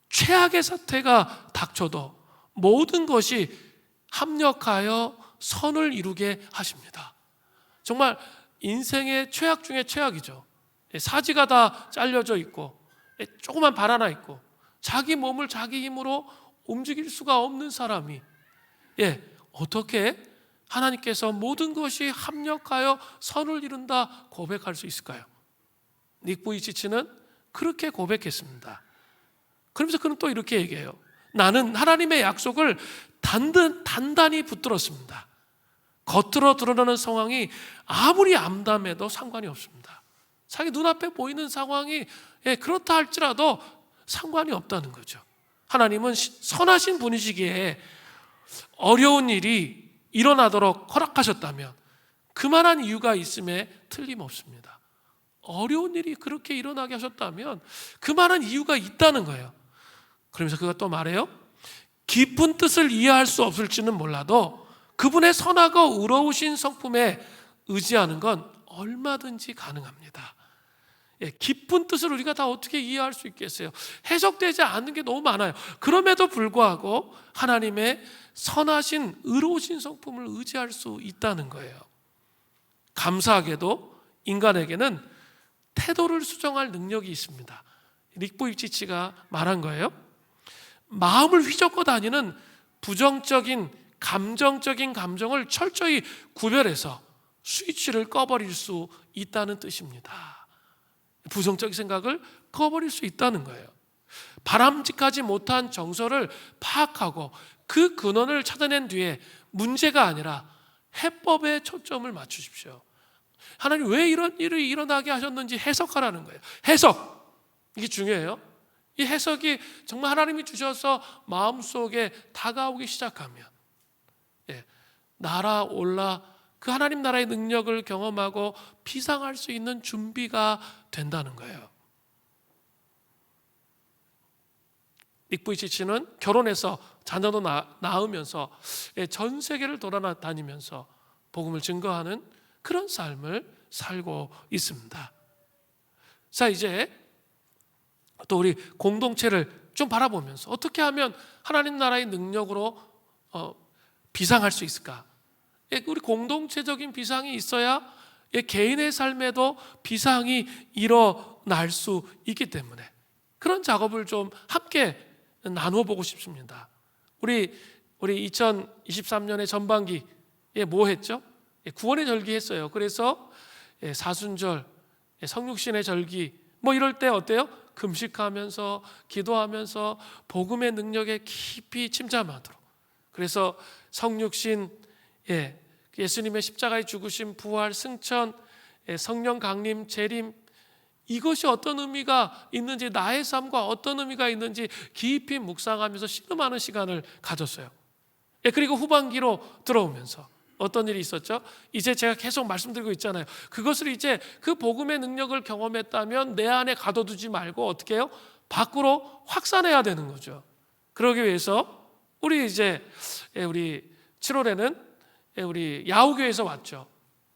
최악의 사태가 닥쳐도 모든 것이 합력하여 선을 이루게 하십니다. 정말 인생의 최악 중에 최악이죠. 사지가 다 잘려져 있고 조그만 발 하나 있고 자기 몸을 자기 힘으로 움직일 수가 없는 사람이 어떻게 하나님께서 모든 것이 합력하여 선을 이룬다 고백할 수 있을까요? 닉 부이치치는 그렇게 고백했습니다. 그러면서 그는 또 이렇게 얘기해요. 나는 하나님의 약속을 단단히 붙들었습니다. 겉으로 드러나는 상황이 아무리 암담해도 상관이 없습니다. 자기 눈앞에 보이는 상황이 그렇다 할지라도 상관이 없다는 거죠. 하나님은 선하신 분이시기에 어려운 일이 일어나도록 허락하셨다면 그만한 이유가 있음에 틀림없습니다. 어려운 일이 그렇게 일어나게 하셨다면 그만한 이유가 있다는 거예요. 그러면서 그가 또 말해요. 깊은 뜻을 이해할 수 없을지는 몰라도 그분의 선하고 의로우신 성품에 의지하는 건 얼마든지 가능합니다. 깊은 뜻을 우리가 다 어떻게 이해할 수 있겠어요? 해석되지 않는 게 너무 많아요. 그럼에도 불구하고 하나님의 선하신 의로우신 성품을 의지할 수 있다는 거예요. 감사하게도 인간에게는 태도를 수정할 능력이 있습니다. 닉 부이치치가 말한 거예요. 마음을 휘젓고 다니는 부정적인 감정적인 감정을 철저히 구별해서 스위치를 꺼버릴 수 있다는 뜻입니다. 부정적인 생각을 꺼버릴 수 있다는 거예요. 바람직하지 못한 정서를 파악하고 그 근원을 찾아낸 뒤에 문제가 아니라 해법에 초점을 맞추십시오. 하나님 왜 이런 일이 일어나게 하셨는지 해석하라는 거예요. 해석, 이게 중요해요. 이 해석이 정말 하나님이 주셔서 마음속에 다가오기 시작하면 날아올라 그 하나님 나라의 능력을 경험하고 비상할 수 있는 준비가 된다는 거예요. 닉 부이치치는 결혼해서 자녀도 낳으면서 전 세계를 돌아다니면서 복음을 증거하는 그런 삶을 살고 있습니다. 자, 이제 또 우리 공동체를 좀 바라보면서 어떻게 하면 하나님 나라의 능력으로 비상할 수 있을까? 우리 공동체적인 비상이 있어야 개인의 삶에도 비상이 일어날 수 있기 때문에 그런 작업을 좀 함께 나누어 보고 싶습니다. 우리 2023년의 전반기에 뭐 했죠? 구원의 절기 했어요. 그래서 사순절, 성육신의 절기 뭐 이럴 때 어때요? 금식하면서 기도하면서 복음의 능력에 깊이 침잠하도록. 그래서 성육신, 예수님의 십자가의 죽으심, 부활, 승천, 성령 강림, 재림, 이것이 어떤 의미가 있는지, 나의 삶과 어떤 의미가 있는지 깊이 묵상하면서 씨름하는 시간을 가졌어요. 그리고 후반기로 들어오면서 어떤 일이 있었죠? 이제 제가 계속 말씀드리고 있잖아요. 그것을 이제 그 복음의 능력을 경험했다면 내 안에 가둬두지 말고 어떻게 해요? 밖으로 확산해야 되는 거죠. 그러기 위해서 우리 7월에는 우리 야후교회에서 왔죠.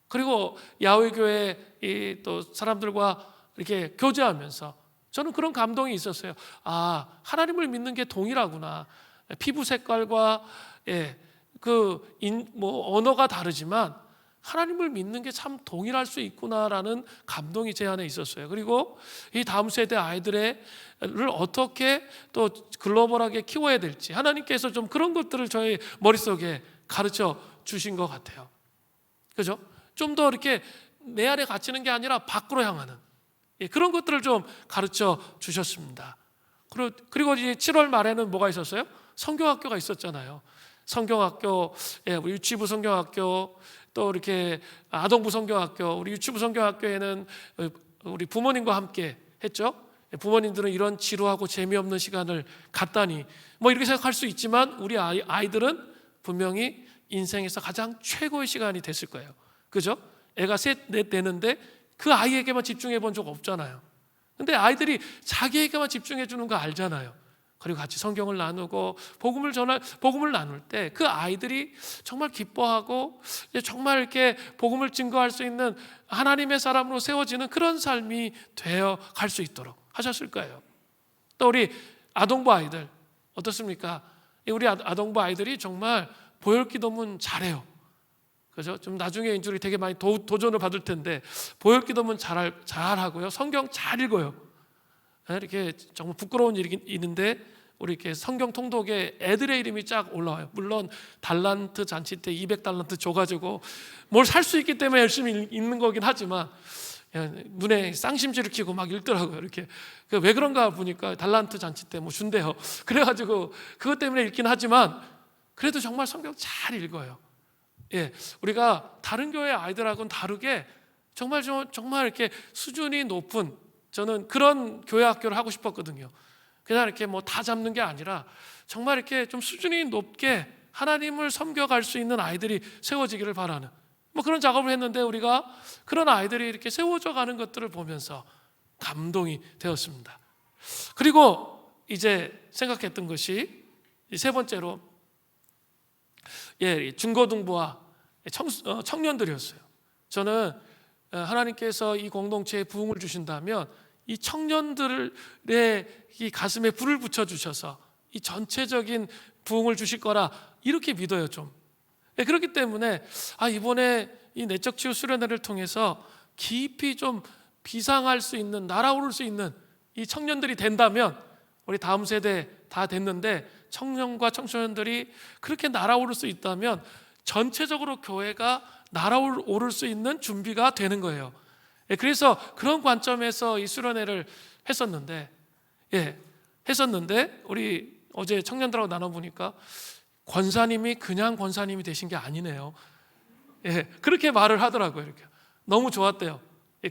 그리고 야후교회 또 사람들과 이렇게 교제하면서 저는 그런 감동이 있었어요. 아, 하나님을 믿는 게 동일하구나. 피부 색깔과 언어가 다르지만 하나님을 믿는 게 참 동일할 수 있구나라는 감동이 제 안에 있었어요. 그리고 이 다음 세대 아이들을 어떻게 또 글로벌하게 키워야 될지 하나님께서 좀 그런 것들을 저희 머릿속에 가르쳐 주신 것 같아요. 그죠? 좀 더 이렇게 내 안에 갇히는 게 아니라 밖으로 향하는 그런 것들을 좀 가르쳐 주셨습니다. 그리고 이제 7월 말에는 뭐가 있었어요? 성경학교가 있었잖아요. 성경학교, 우리 유치부 성경학교, 또 이렇게 아동부 성경학교, 우리 유치부 성경학교에는 우리 부모님과 함께 했죠. 부모님들은 이런 지루하고 재미없는 시간을 갖다니 뭐 이렇게 생각할 수 있지만 우리 아이들은 분명히 인생에서 가장 최고의 시간이 됐을 거예요. 그죠? 애가 셋, 넷 되는데 그 아이에게만 집중해 본 적 없잖아요. 근데 아이들이 자기에게만 집중해 주는 거 알잖아요. 그리고 같이 성경을 나누고 복음을 나눌 때 그 아이들이 정말 기뻐하고 정말 이렇게 복음을 증거할 수 있는 하나님의 사람으로 세워지는 그런 삶이 되어 갈 수 있도록 하셨을 거예요. 또 우리 아동부 아이들 어떻습니까? 우리 아동부 아이들이 정말 보혈기도문 잘해요. 그죠? 좀 나중에 인줄이 되게 많이 도전을 받을 텐데 보혈기도문 잘하고요. 성경 잘 읽어요. 이렇게 정말 부끄러운 일이 있는데 우리 이렇게 성경 통독에 애들의 이름이 쫙 올라와요. 물론 달란트 잔치 때 200달란트 줘가지고 뭘 살 수 있기 때문에 열심히 읽는 거긴 하지만 눈에 쌍심지를 키고 막 읽더라고요. 이렇게 왜 그런가 보니까 달란트 잔치 때 뭐 준대요. 그래가지고 그것 때문에 읽긴 하지만 그래도 정말 성경 잘 읽어요. 우리가 다른 교회 아이들하고는 다르게 정말 이렇게 수준이 높은 저는 그런 교회 학교를 하고 싶었거든요. 그냥 이렇게 뭐 다 잡는 게 아니라 정말 이렇게 좀 수준이 높게 하나님을 섬겨갈 수 있는 아이들이 세워지기를 바라는 뭐 그런 작업을 했는데 우리가 그런 아이들이 이렇게 세워져 가는 것들을 보면서 감동이 되었습니다. 그리고 이제 생각했던 것이 세 번째로 중고등부와 청년들이었어요. 저는 하나님께서 이 공동체에 부흥을 주신다면 이 청년들의 이 가슴에 불을 붙여주셔서 이 전체적인 부흥을 주실 거라 이렇게 믿어요. 좀 그렇기 때문에 이번에 이 내적 치유 수련회를 통해서 깊이 좀 비상할 수 있는 날아오를 수 있는 이 청년들이 된다면 우리 다음 세대 다 됐는데 청년과 청소년들이 그렇게 날아오를 수 있다면 전체적으로 교회가 날아오를 수 있는 준비가 되는 거예요. 그래서 그런 관점에서 이 수련회를 했었는데 우리 어제 청년들하고 나눠보니까 권사님이 그냥 권사님이 되신 게 아니네요. 그렇게 말을 하더라고요. 이렇게 너무 좋았대요.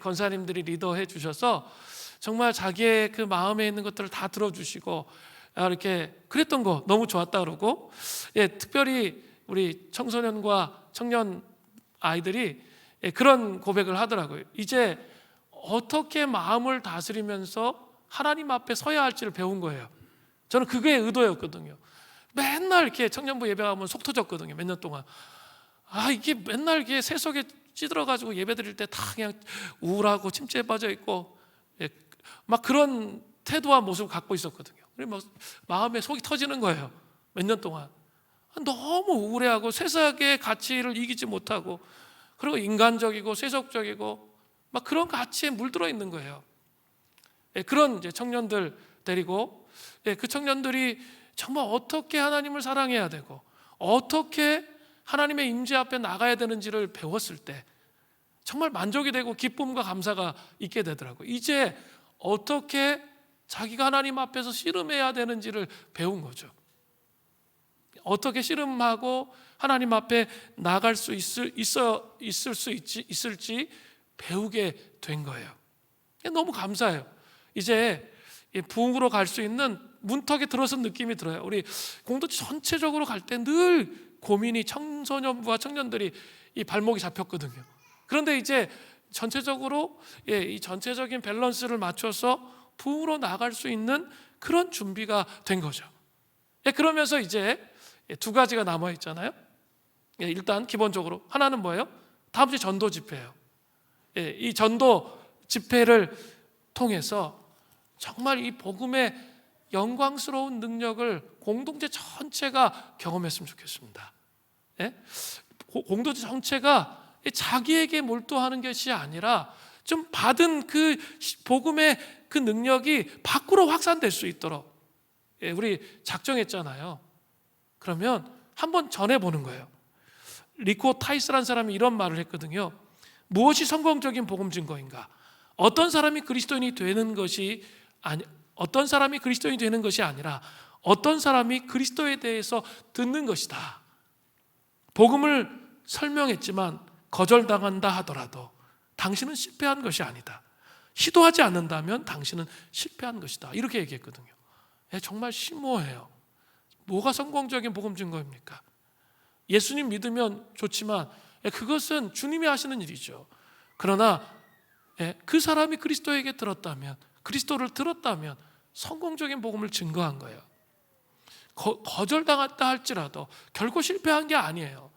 권사님들이 리더해 주셔서 정말 자기의 그 마음에 있는 것들을 다 들어주시고 이렇게 그랬던 거 너무 좋았다 그러고 특별히 우리 청소년과 청년 아이들이 그런 고백을 하더라고요. 이제 어떻게 마음을 다스리면서 하나님 앞에 서야 할지를 배운 거예요. 저는 그게 의도였거든요. 맨날 이렇게 청년부 예배하면 속 터졌거든요. 몇 년 동안 이게 맨날 이게 세속에 찌들어가지고 예배 드릴 때 다 그냥 우울하고 침체에 빠져 있고, 막 그런 태도와 모습을 갖고 있었거든요. 그리고 막 마음에 속이 터지는 거예요. 몇 년 동안 너무 우울해하고 세상의 가치를 이기지 못하고, 그리고 인간적이고 세속적이고 막 그런 가치에 물들어 있는 거예요. 그런 이제 청년들 데리고, 그 청년들이 정말 어떻게 하나님을 사랑해야 되고 어떻게 하나님의 임재 앞에 나가야 되는지를 배웠을 때 정말 만족이 되고 기쁨과 감사가 있게 되더라고요. 이제 어떻게 자기가 하나님 앞에서 씨름해야 되는지를 배운 거죠. 어떻게 씨름하고 하나님 앞에 나갈 수 있을지 배우게 된 거예요. 너무 감사해요. 이제 부흥으로 갈 수 있는 문턱에 들어선 느낌이 들어요. 우리 공동체 전체적으로 갈 때 늘 고민이 청소년부와 청년들이 이 발목이 잡혔거든요. 그런데 이제 전체적으로 이 전체적인 밸런스를 맞춰서 부흥으로 나갈 수 있는 그런 준비가 된 거죠. 그러면서 이제 두 가지가 남아 있잖아요. 일단 기본적으로 하나는 뭐예요? 다음 주에 전도 집회예요. 이 전도 집회를 통해서 정말 이 복음의 영광스러운 능력을 공동체 전체가 경험했으면 좋겠습니다. 공동체 전체가 자기에게 몰두하는 것이 아니라 좀 받은 그 복음의 그 능력이 밖으로 확산될 수 있도록 우리 작정했잖아요. 그러면 한번 전해보는 거예요. 리코 타이스라는 사람이 이런 말을 했거든요. 무엇이 성공적인 복음 증거인가? 어떤 사람이 그리스도인이 되는 것이 아니라 어떤 사람이 그리스도에 대해서 듣는 것이다. 복음을 설명했지만 거절당한다 하더라도 당신은 실패한 것이 아니다. 시도하지 않는다면 당신은 실패한 것이다. 이렇게 얘기했거든요. 정말 심오해요. 뭐가 성공적인 복음 증거입니까? 예수님 믿으면 좋지만 그것은 주님이 하시는 일이죠. 그러나 그 사람이 그리스도에게 그리스도를 들었다면 성공적인 복음을 증거한 거예요. 거절당했다 할지라도 결코 실패한 게 아니에요.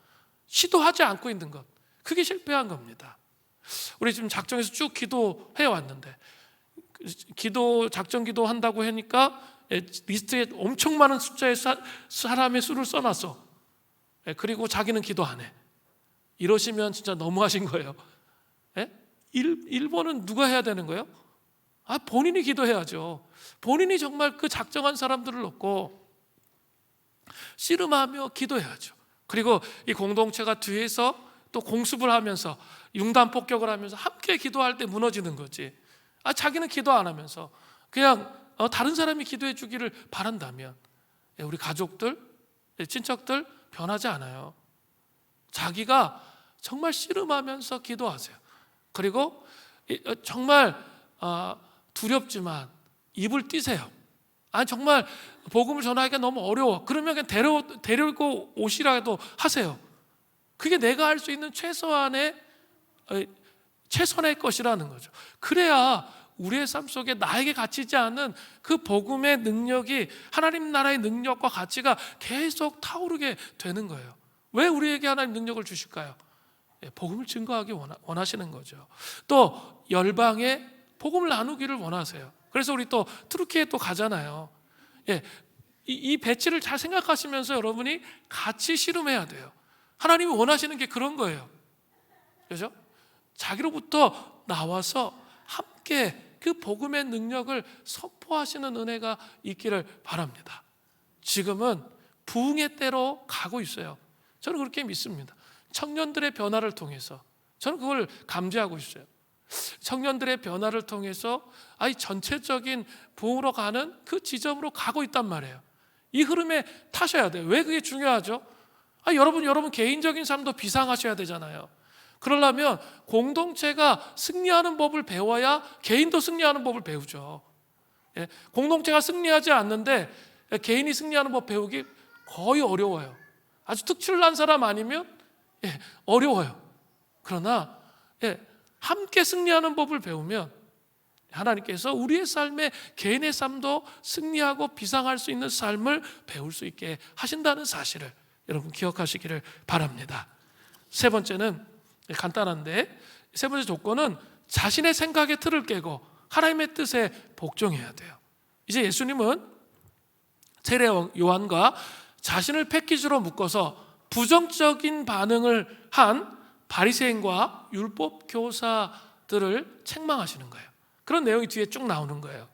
시도하지 않고 있는 것, 그게 실패한 겁니다. 우리 지금 작정해서 쭉 기도해 왔는데, 작정 기도 한다고 하니까 리스트에 엄청 많은 숫자의 사람의 수를 써놨어. 그리고 자기는 기도 안 해. 이러시면 진짜 너무하신 거예요. 1번은 누가 해야 되는 거예요? 본인이 기도해야죠. 본인이 정말 그 작정한 사람들을 놓고 씨름하며 기도해야죠. 그리고 이 공동체가 뒤에서 또 공습을 하면서 융단 폭격을 하면서 함께 기도할 때 무너지는 거지. 자기는 기도 안 하면서 그냥 다른 사람이 기도해 주기를 바란다면 우리 가족들, 친척들 변하지 않아요. 자기가 정말 씨름하면서 기도하세요. 그리고 정말 두렵지만 입을 띄세요. 정말 복음을 전하기가 너무 어려워. 그러면 그냥 데리고 오시라도 하세요. 그게 내가 할 수 있는 최선의 것이라는 거죠. 그래야 우리의 삶 속에 나에게 갇히지 않는 그 복음의 능력이, 하나님 나라의 능력과 가치가 계속 타오르게 되는 거예요. 왜 우리에게 하나님 능력을 주실까요? 복음을 증거하기 원하시는 거죠. 또 열방에 복음을 나누기를 원하세요. 그래서 우리 또 투르키에 또 가잖아요. 이 배치를 잘 생각하시면서 여러분이 같이 씨름해야 돼요. 하나님이 원하시는 게 그런 거예요. 그렇죠? 자기로부터 나와서 함께 그 복음의 능력을 선포하시는 은혜가 있기를 바랍니다. 지금은 부흥의 때로 가고 있어요. 저는 그렇게 믿습니다. 청년들의 변화를 통해서 저는 그걸 감지하고 있어요. 청년들의 변화를 통해서 전체적인 부흥으로 가는 그 지점으로 가고 있단 말이에요. 이 흐름에 타셔야 돼요. 왜 그게 중요하죠? 여러분 개인적인 삶도 비상하셔야 되잖아요. 그러려면 공동체가 승리하는 법을 배워야 개인도 승리하는 법을 배우죠. 공동체가 승리하지 않는데 개인이 승리하는 법 배우기 거의 어려워요. 아주 특출난 사람 아니면 어려워요. 그러나 함께 승리하는 법을 배우면 하나님께서 우리의 삶에 개인의 삶도 승리하고 비상할 수 있는 삶을 배울 수 있게 하신다는 사실을 여러분 기억하시기를 바랍니다. 세 번째는 간단한데, 세 번째 조건은 자신의 생각의 틀을 깨고 하나님의 뜻에 복종해야 돼요. 이제 예수님은 세례 요한과 자신을 패키지로 묶어서 부정적인 반응을 한 바리새인과 율법 교사들을 책망하시는 거예요. 그런 내용이 뒤에 쭉 나오는 거예요.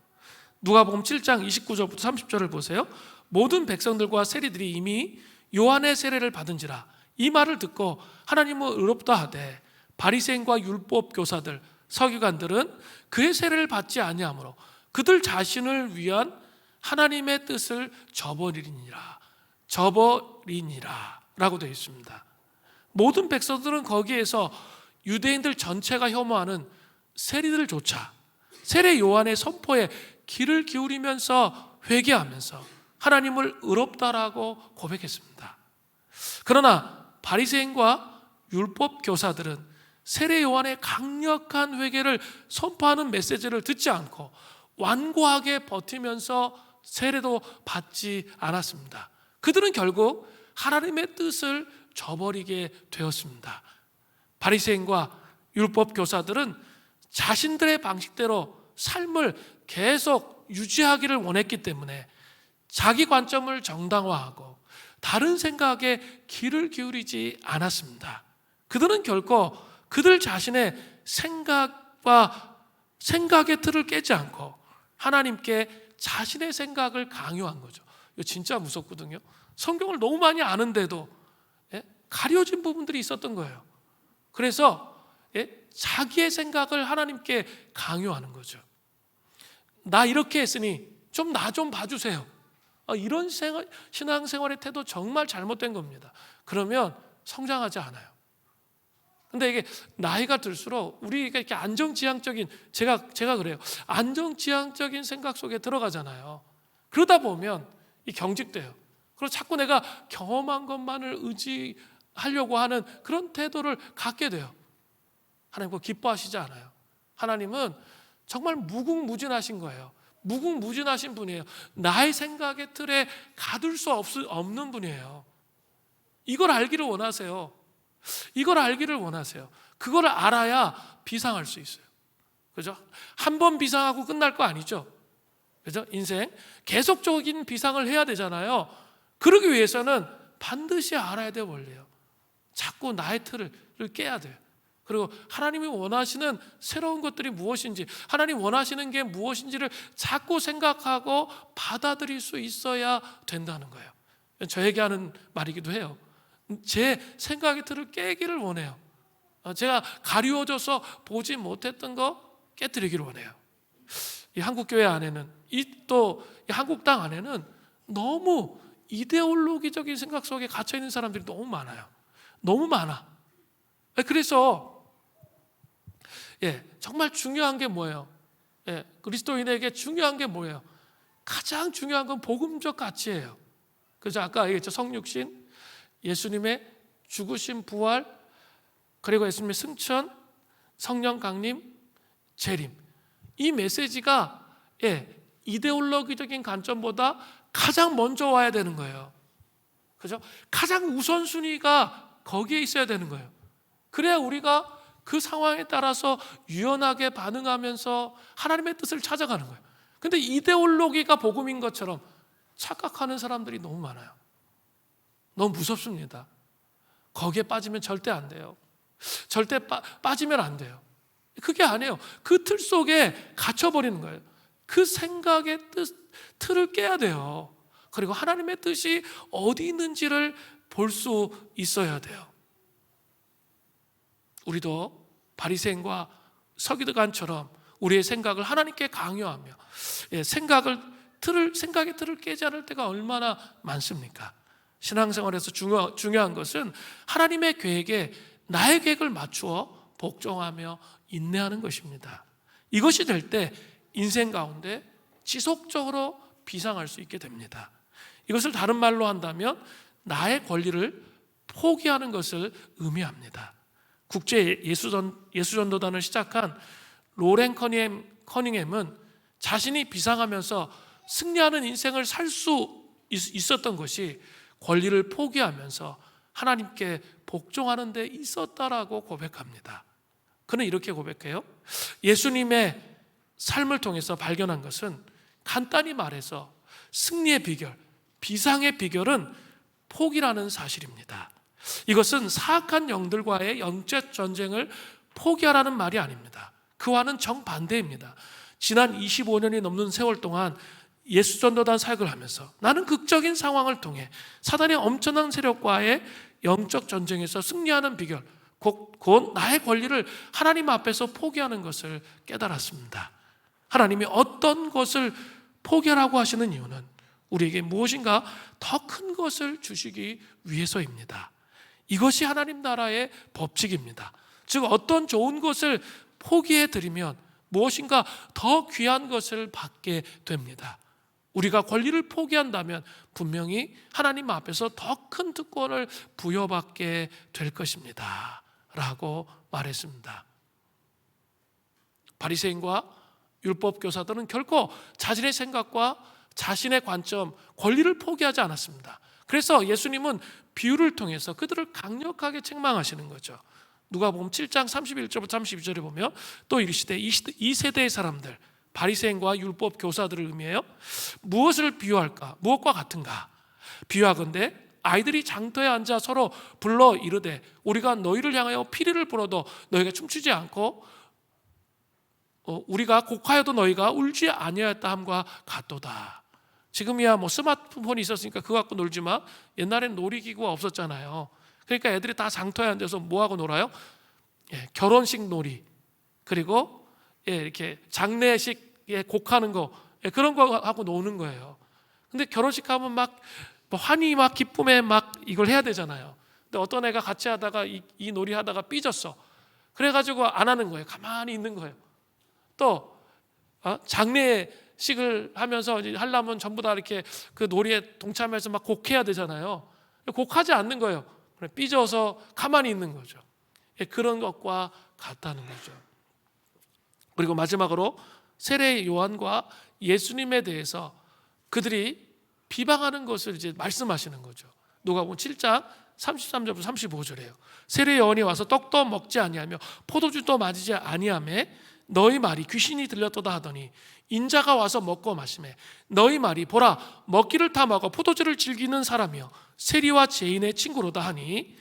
누가복음 7장 29절부터 30절을 보세요. 모든 백성들과 세리들이 이미 요한의 세례를 받은지라 이 말을 듣고 하나님은 의롭다 하되 바리새인과 율법 교사들 서기관들은 그의 세례를 받지 아니하므로 그들 자신을 위한 하나님의 뜻을 저버리니라 라고 되어 있습니다. 모든 백성들은 거기에서 유대인들 전체가 혐오하는 세리들조차 세례 요한의 선포에 귀를 기울이면서 회개하면서 하나님을 의롭다라고 고백했습니다. 그러나 바리새인과 율법 교사들은 세례 요한의 강력한 회개를 선포하는 메시지를 듣지 않고 완고하게 버티면서 세례도 받지 않았습니다. 그들은 결국 하나님의 뜻을 저버리게 되었습니다. 바리새인과 율법 교사들은 자신들의 방식대로 삶을 계속 유지하기를 원했기 때문에 자기 관점을 정당화하고 다른 생각에 귀를 기울이지 않았습니다. 그들은 결코 그들 자신의 생각의 틀을 깨지 않고 하나님께 자신의 생각을 강요한 거죠. 이거 진짜 무섭거든요. 성경을 너무 많이 아는데도 가려진 부분들이 있었던 거예요. 그래서 자기의 생각을 하나님께 강요하는 거죠. 나 이렇게 했으니 나 좀 봐주세요. 이런 신앙생활의 태도 정말 잘못된 겁니다. 그러면 성장하지 않아요. 근데 이게 나이가 들수록 우리가 이렇게 안정지향적인, 제가 그래요. 안정지향적인 생각 속에 들어가잖아요. 그러다 보면 경직돼요. 그리고 자꾸 내가 경험한 것만을 의지하려고 하는 그런 태도를 갖게 돼요. 하나님 그거 기뻐하시지 않아요. 하나님은 정말 무궁무진하신 거예요. 무궁무진하신 분이에요. 나의 생각의 틀에 가둘 수 없는 분이에요. 이걸 알기를 원하세요. 이걸 알기를 원하세요. 그걸 알아야 비상할 수 있어요. 그죠? 한 번 비상하고 끝날 거 아니죠? 그죠? 인생 계속적인 비상을 해야 되잖아요. 그러기 위해서는 반드시 알아야 될 원리예요. 자꾸 나의 틀을 깨야 돼요. 그리고 하나님이 원하시는 새로운 것들이 무엇인지, 하나님 원하시는 게 무엇인지를 자꾸 생각하고 받아들일 수 있어야 된다는 거예요. 저에게 하는 말이기도 해요. 제 생각의 틀을 깨기를 원해요. 제가 가리워져서 보지 못했던 거 깨뜨리기를 원해요. 이 한국교회 안에는, 또 한국 땅 안에는 너무 이데올로기적인 생각 속에 갇혀있는 사람들이 너무 많아요. 너무 많아. 그래서 정말 중요한 게 뭐예요? 그리스도인에게 중요한 게 뭐예요? 가장 중요한 건 복음적 가치예요. 그래서 아까 얘기했죠. 성육신, 예수님의 죽으심, 부활, 그리고 예수님의 승천, 성령 강림, 재림. 이 메시지가 이데올로기적인 관점보다 가장 먼저 와야 되는 거예요. 그죠? 가장 우선순위가 거기에 있어야 되는 거예요. 그래야 우리가 그 상황에 따라서 유연하게 반응하면서 하나님의 뜻을 찾아가는 거예요. 근데 이데올로기가 복음인 것처럼 착각하는 사람들이 너무 많아요. 너무 무섭습니다. 거기에 빠지면 절대 안 돼요. 절대 빠지면 안 돼요. 그게 아니에요. 그 틀 속에 갇혀버리는 거예요. 그 생각의 틀을 깨야 돼요. 그리고 하나님의 뜻이 어디 있는지를 볼 수 있어야 돼요. 우리도 바리새인과 서기관처럼 우리의 생각을 하나님께 강요하며 생각의 틀을 깨지 않을 때가 얼마나 많습니까? 신앙생활에서 중요한 것은 하나님의 계획에 나의 계획을 맞추어 복종하며 인내하는 것입니다. 이것이 될 때 인생 가운데 지속적으로 비상할 수 있게 됩니다. 이것을 다른 말로 한다면 나의 권리를 포기하는 것을 의미합니다. 국제 예수전도단을 시작한 로렌 커닝햄은 자신이 비상하면서 승리하는 인생을 살 수 있었던 것이 권리를 포기하면서 하나님께 복종하는 데 있었다라고 고백합니다. 그는 이렇게 고백해요. 예수님의 삶을 통해서 발견한 것은 간단히 말해서 승리의 비결, 비상의 비결은 포기라는 사실입니다. 이것은 사악한 영들과의 영적 전쟁을 포기하라는 말이 아닙니다. 그와는 정반대입니다. 지난 25년이 넘는 세월 동안 예수 전도단 사역을 하면서 나는 극적인 상황을 통해 사단의 엄청난 세력과의 영적 전쟁에서 승리하는 비결, 곧 나의 권리를 하나님 앞에서 포기하는 것을 깨달았습니다. 하나님이 어떤 것을 포기하라고 하시는 이유는 우리에게 무엇인가 더 큰 것을 주시기 위해서입니다. 이것이 하나님 나라의 법칙입니다. 즉 어떤 좋은 것을 포기해 드리면 무엇인가 더 귀한 것을 받게 됩니다. 우리가 권리를 포기한다면 분명히 하나님 앞에서 더 큰 특권을 부여받게 될 것입니다 라고 말했습니다. 바리새인과 율법 교사들은 결코 자신의 생각과 자신의 관점, 권리를 포기하지 않았습니다. 그래서 예수님은 비유를 통해서 그들을 강력하게 책망하시는 거죠. 누가복음 7장 31절부터 32절에 보면 또 이르시되 이 세대의 사람들, 바리새인과 율법 교사들을 의미해요. 무엇을 비유할까? 무엇과 같은가? 비유하건대 아이들이 장터에 앉아 서로 불러 이르되 우리가 너희를 향하여 피리를 불어도 너희가 춤추지 않고 우리가 곡하여도 너희가 울지 아니하였다 함과 같도다. 지금이야 뭐 스마트폰이 있었으니까 그거 갖고 놀지만 옛날엔 놀이기구가 없었잖아요. 그러니까 애들이 다 장터에 앉아서 뭐하고 놀아요? 결혼식 놀이, 그리고 이렇게 장례식에 곡하는 거, 그런 거 하고 노는 거예요. 근데 결혼식 하면 막 환희 막 기쁨에 막 이걸 해야 되잖아요. 근데 어떤 애가 같이 하다가 이 놀이 하다가 삐졌어. 그래가지고 안 하는 거예요. 가만히 있는 거예요. 또 장례식을 하면서 하려면 전부 다 이렇게 그 놀이에 동참해서 막 곡해야 되잖아요. 곡하지 않는 거예요. 삐져서 가만히 있는 거죠. 그런 것과 같다는 거죠. 그리고 마지막으로 세례 요한과 예수님에 대해서 그들이 비방하는 것을 이제 말씀하시는 거죠. 누가복음 7장 33절부터 35절이에요. 세례 요한이 와서 떡도 먹지 아니하며 포도주도 마시지 아니하며 너희 말이 귀신이 들렸도다 하더니 인자가 와서 먹고 마시매 너희 말이 보라 먹기를 탐하고 포도주를 즐기는 사람이여 세리와 죄인의 친구로다 하니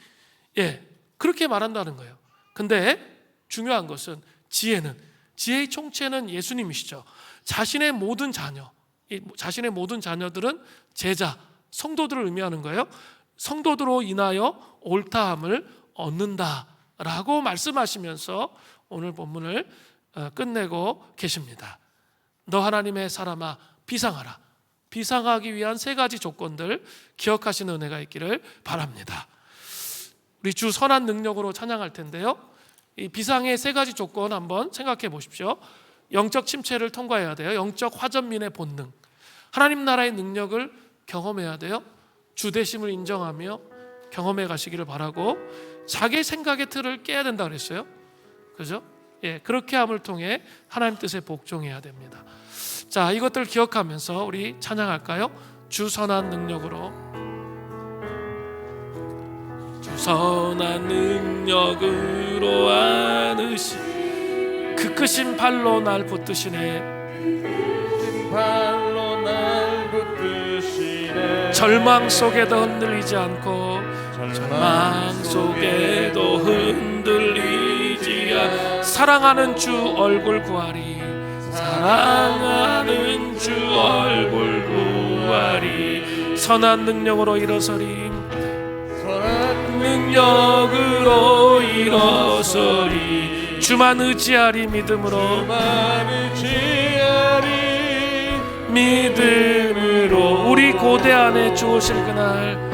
그렇게 말한다는 거예요. 근데 중요한 것은 지혜의 총체는 예수님이시죠. 자신의 모든 자녀들은 제자, 성도들을 의미하는 거예요. 성도들로 인하여 옳다함을 얻는다라고 말씀하시면서 오늘 본문을 끝내고 계십니다. 너 하나님의 사람아 비상하라. 비상하기 위한 세 가지 조건들 기억하시는 은혜가 있기를 바랍니다. 우리 주 선한 능력으로 찬양할 텐데요. 이 비상의 세 가지 조건 한번 생각해 보십시오. 영적 침체를 통과해야 돼요. 영적 화전민의 본능. 하나님 나라의 능력을 경험해야 돼요. 주되심을 인정하며 경험해 가시기를 바라고 자기 생각의 틀을 깨야 된다 그랬어요. 그죠? 그렇게 함을 통해 하나님 뜻에 복종해야 됩니다. 자, 이것들 기억하면서 우리 찬양할까요? 주 선한 능력으로. 주 선한 능력으로 안으시 그 크신 발로 날 붙드시네. 절망 속에도 흔들리지 않고 절망 속에도 흔들리지 않고 사랑하는 주 얼굴 구하리. 사랑하는 주 얼굴 구하리. 선한 능력으로 일어서리. 선한 능력으로 일어서리. 주만 의지하리. 믿음으로 믿음으로 우리 고대 안에 주 오실 그날